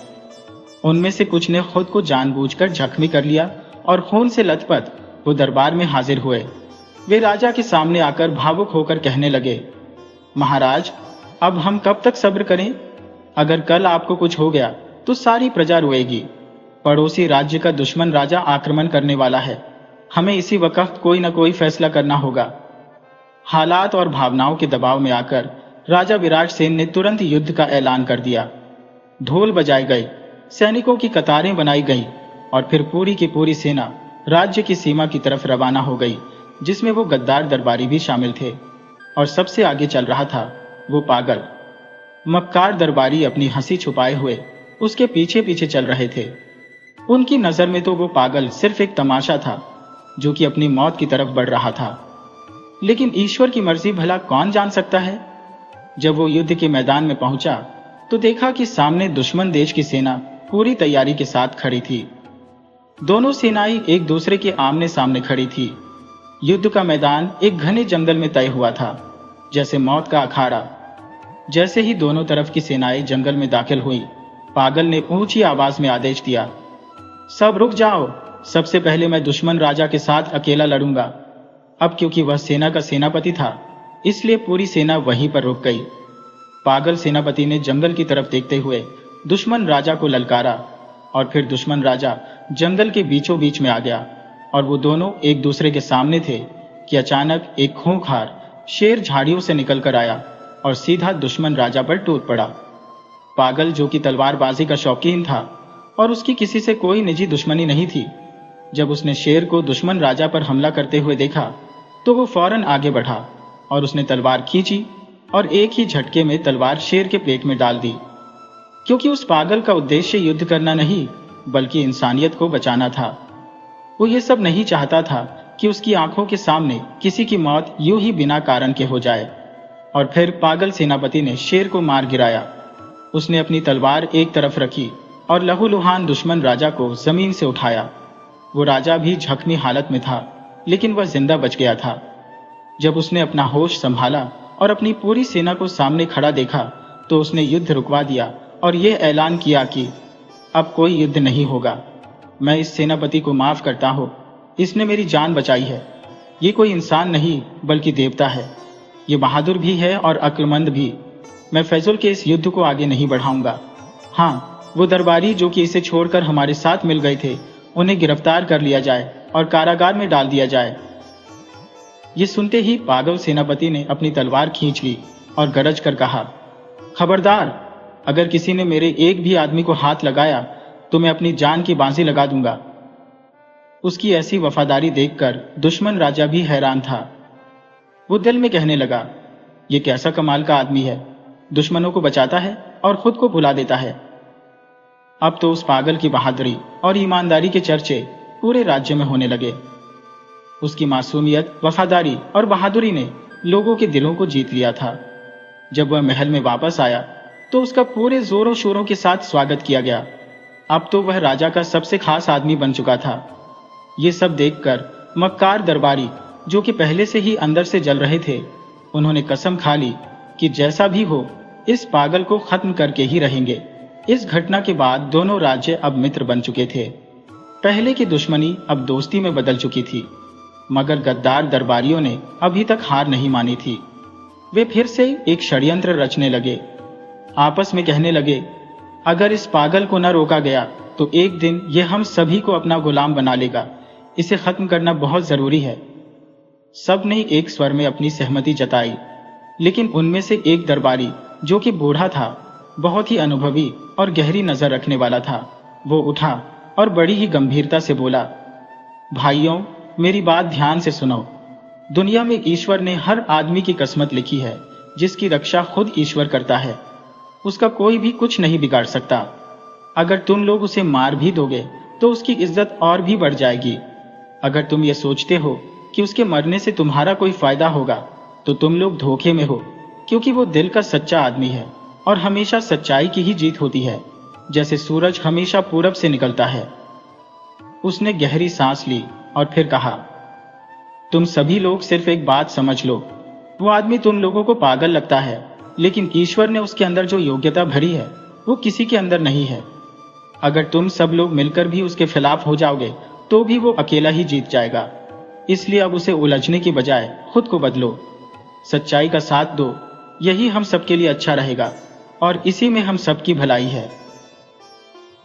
उनमें से कुछ ने खुद को जानबूझकर जख्मी कर लिया और खून से लथपथ वो दरबार में हाजिर हुए। वे राजा के सामने आकर भावुक होकर कहने लगे, महाराज, अब हम कब तक सब्र करें? अगर कल आपको कुछ हो गया तो सारी प्रजा रोएगी। पड़ोसी राज्य का दुश्मन राजा आक्रमण करने वाला है। हमें इसी वक्त कोई न कोई फैसला करना होगा। हालात और भावनाओं के दबाव में आकर राजा विराट सेन ने तुरंत युद्ध का ऐलान कर दिया। ढोल बजाए गए, सैनिकों की कतारें बनाई गई और फिर पूरी की पूरी सेना राज्य की सीमा की तरफ रवाना हो गई, जिसमें वो गद्दार दरबारी भी शामिल थे। और सबसे आगे चल रहा था वो पागल मक्कार दरबारी, अपनी हंसी छुपाए हुए उसके पीछे पीछे चल रहे थे। उनकी नजर में तो वो पागल सिर्फ एक तमाशा था जो कि अपनी मौत की तरफ बढ़ रहा था। लेकिन ईश्वर की मर्जी भला कौन जान सकता है। जब वो युद्ध के मैदान में पहुंचा तो देखा कि सामने दुश्मन देश की सेना पूरी तैयारी के साथ खड़ी थी। दोनों सेनाएं एक दूसरे के आमने सामने खड़ी थी। युद्ध का मैदान एक घने जंगल में तय हुआ था, जैसे मौत का अखाड़ा। जैसे ही दोनों तरफ की सेनाएं जंगल में दाखिल हुई, पागल ने ऊंची आवाज में आदेश दिया, सब रुक जाओ। सबसे पहले मैं दुश्मन राजा के साथ अकेला लड़ूंगा। अब क्योंकि वह सेना का सेनापति था, इसलिए पूरी सेना वहीं पर रुक गई। पागल सेनापति ने जंगल की तरफ देखते हुए दुश्मन राजा को ललकारा और फिर दुश्मन राजा जंगल के बीचों बीच में आ गया और वो दोनों एक दूसरे के सामने थे कि अचानक एक खूंखार शेर झाड़ियों से निकलकर आया और सीधा दुश्मन राजा पर टूट पड़ा। पागल, जो कि तलवारबाजी का शौकीन था और उसकी किसी से कोई निजी दुश्मनी नहीं थी, जब उसने शेर को दुश्मन राजा पर हमला करते हुए देखा तो वो फौरन आगे बढ़ा और उसने तलवार खींची और एक ही झटके में तलवार शेर के पेट में डाल दी। क्योंकि उस पागल का उद्देश्य युद्ध करना नहीं, बल्कि इंसानियत को बचाना था। वो ये सब नहीं चाहता था कि उसकी आंखों के सामने किसी की मौत यूं ही बिना कारण के हो जाए। और फिर पागल सेनापति ने शेर को मार गिराया। उसने अपनी तलवार एक तरफ रखी और लहूलुहान दुश्मन राजा को जमीन से उठाया। वो राजा भी जख्मी हालत में था, लेकिन वह जिंदा बच गया था। जब उसने अपना होश संभाला और अपनी पूरी सेना को सामने खड़ा देखा तो उसने युद्ध रुकवा दिया और यह ऐलान किया कि अब कोई युद्ध नहीं होगा। मैं इस सेनापति को माफ करता हूं, इसने मेरी जान बचाई है। ये कोई इंसान नहीं बल्कि देवता है। ये बहादुर भी है और अक्लमंद भी। मैं फैजुल के इस युद्ध को आगे नहीं बढ़ाऊंगा। हाँ, वो दरबारी जो कि इसे छोड़कर हमारे साथ मिल गए थे, उन्हें गिरफ्तार कर लिया जाए और कारागार में डाल दिया जाए। ये सुनते ही पागल सेनापति ने अपनी तलवार खींच ली और गरज कर कहा, खबरदार, अगर किसी ने मेरे एक भी आदमी को हाथ लगाया तो मैं अपनी जान की बाजी लगा दूंगा। उसकी ऐसी वफादारी देखकर दुश्मन राजा भी हैरान था। वो दिल में कहने लगा, ये कैसा कमाल का आदमी है, दुश्मनों को बचाता है और खुद को भुला देता है। अब तो उस पागल की बहादुरी और ईमानदारी के चर्चे पूरे राज्य में होने लगे। उसकी मासूमियत, वफादारी और बहादुरी ने लोगों के दिलों को जीत लिया था। जब वह महल में वापस आया तो उसका पूरे जोरों शोरों के साथ स्वागत किया गया। अब तो वह राजा का सबसे खास आदमी बन चुका था। ये सब देखकर मक्कार दरबारी, जो कि पहले से ही अंदर से जल रहे थे, उन्होंने कसम खा ली कि जैसा भी हो इस पागल को खत्म करके ही रहेंगे। इस घटना के बाद दोनों राज्य अब मित्र बन चुके थे। पहले की दुश्मनी अब दोस्ती में बदल चुकी थी, मगर गद्दार दरबारियों ने अभी तक हार नहीं मानी थी। वे फिर से एक षड्यंत्र रचने लगे। आपस में कहने लगे, अगर इस पागल को न रोका गया तो एक दिन यह हम सभी को अपना गुलाम बना लेगा। इसे खत्म करना बहुत जरूरी है। सब ने एक स्वर में अपनी सहमति जताई, लेकिन उनमें से एक दरबारी, जो कि बूढ़ा था, बहुत ही अनुभवी और गहरी नजर रखने वाला था, वो उठा और बड़ी ही गंभीरता से बोला, भाइयों, मेरी बात ध्यान से सुनो। दुनिया में ईश्वर ने हर आदमी की किस्मत लिखी है, जिसकी रक्षा खुद ईश्वर करता है। उसका कोई भी कुछ नहीं बिगाड़ सकता। अगर तुम लोग उसे मार भी दोगे तो उसकी इज्जत और भी बढ़ जाएगी। अगर तुम ये सोचते हो कि उसके मरने से तुम्हारा कोई फायदा होगा तो तुम लोग धोखे में हो, क्योंकि वो दिल का सच्चा आदमी है और हमेशा सच्चाई की ही जीत होती है, जैसे सूरज हमेशा पूरब से निकलता है। उसने गहरी सांस ली और फिर कहा, तुम सभी लोग सिर्फ एक बात समझ लो, वो आदमी तुम लोगों को पागल लगता है, लेकिन ईश्वर ने उसके अंदर जो योग्यता भरी है वो किसी के अंदर नहीं है। अगर तुम सब लोग मिलकर भी उसके खिलाफ हो जाओगे तो भी वो अकेला ही जीत जाएगा। इसलिए अब उसे उलझने की बजाय खुद को बदलो, सच्चाई का साथ दो, यही हम सबके लिए अच्छा रहेगा और इसी में हम सबकी भलाई है।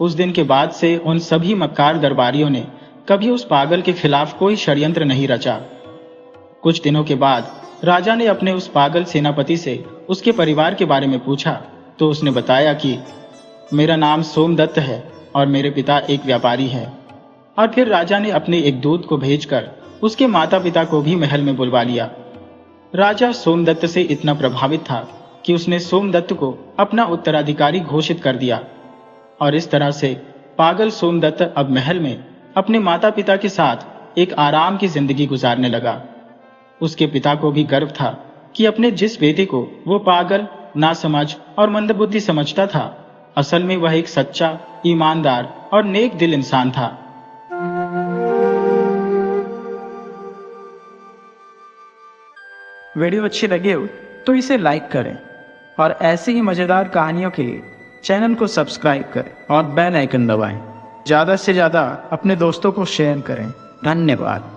उस दिन के बाद से उन सभी मक्कार दरबारियों ने कभी उस पागल के खिलाफ कोई षड्यंत्र नहीं रचा। कुछ दिनों के बाद राजा ने अपने उस पागल सेनापति से उसके परिवार के बारे में पूछा तो उसने बताया कि मेरा नाम सोमदत्त है और मेरे पिता एक व्यापारी है। और फिर राजा ने अपने एक दूत को भेजकर उसके माता पिता को भी महल में बुलवा लिया। राजा सोमदत्त से इतना प्रभावित था कि उसने सोमदत्त को अपना उत्तराधिकारी घोषित कर दिया और इस तरह से पागल सोमदत्त अब महल में अपने माता पिता के साथ एक आराम की जिंदगी गुजारने लगा। उसके पिता को भी गर्व था कि अपने जिस बेटे को वो पागल, नासमझ और मंदबुद्धि समझता था, असल में वह एक सच्चा, ईमानदार और नेक दिल इंसान था। वीडियो अच्छी लगी हो तो इसे लाइक करें और ऐसी ही मज़ेदार कहानियों के लिए चैनल को सब्सक्राइब करें और बेल आइकन दबाएं। ज़्यादा से ज़्यादा अपने दोस्तों को शेयर करें। धन्यवाद।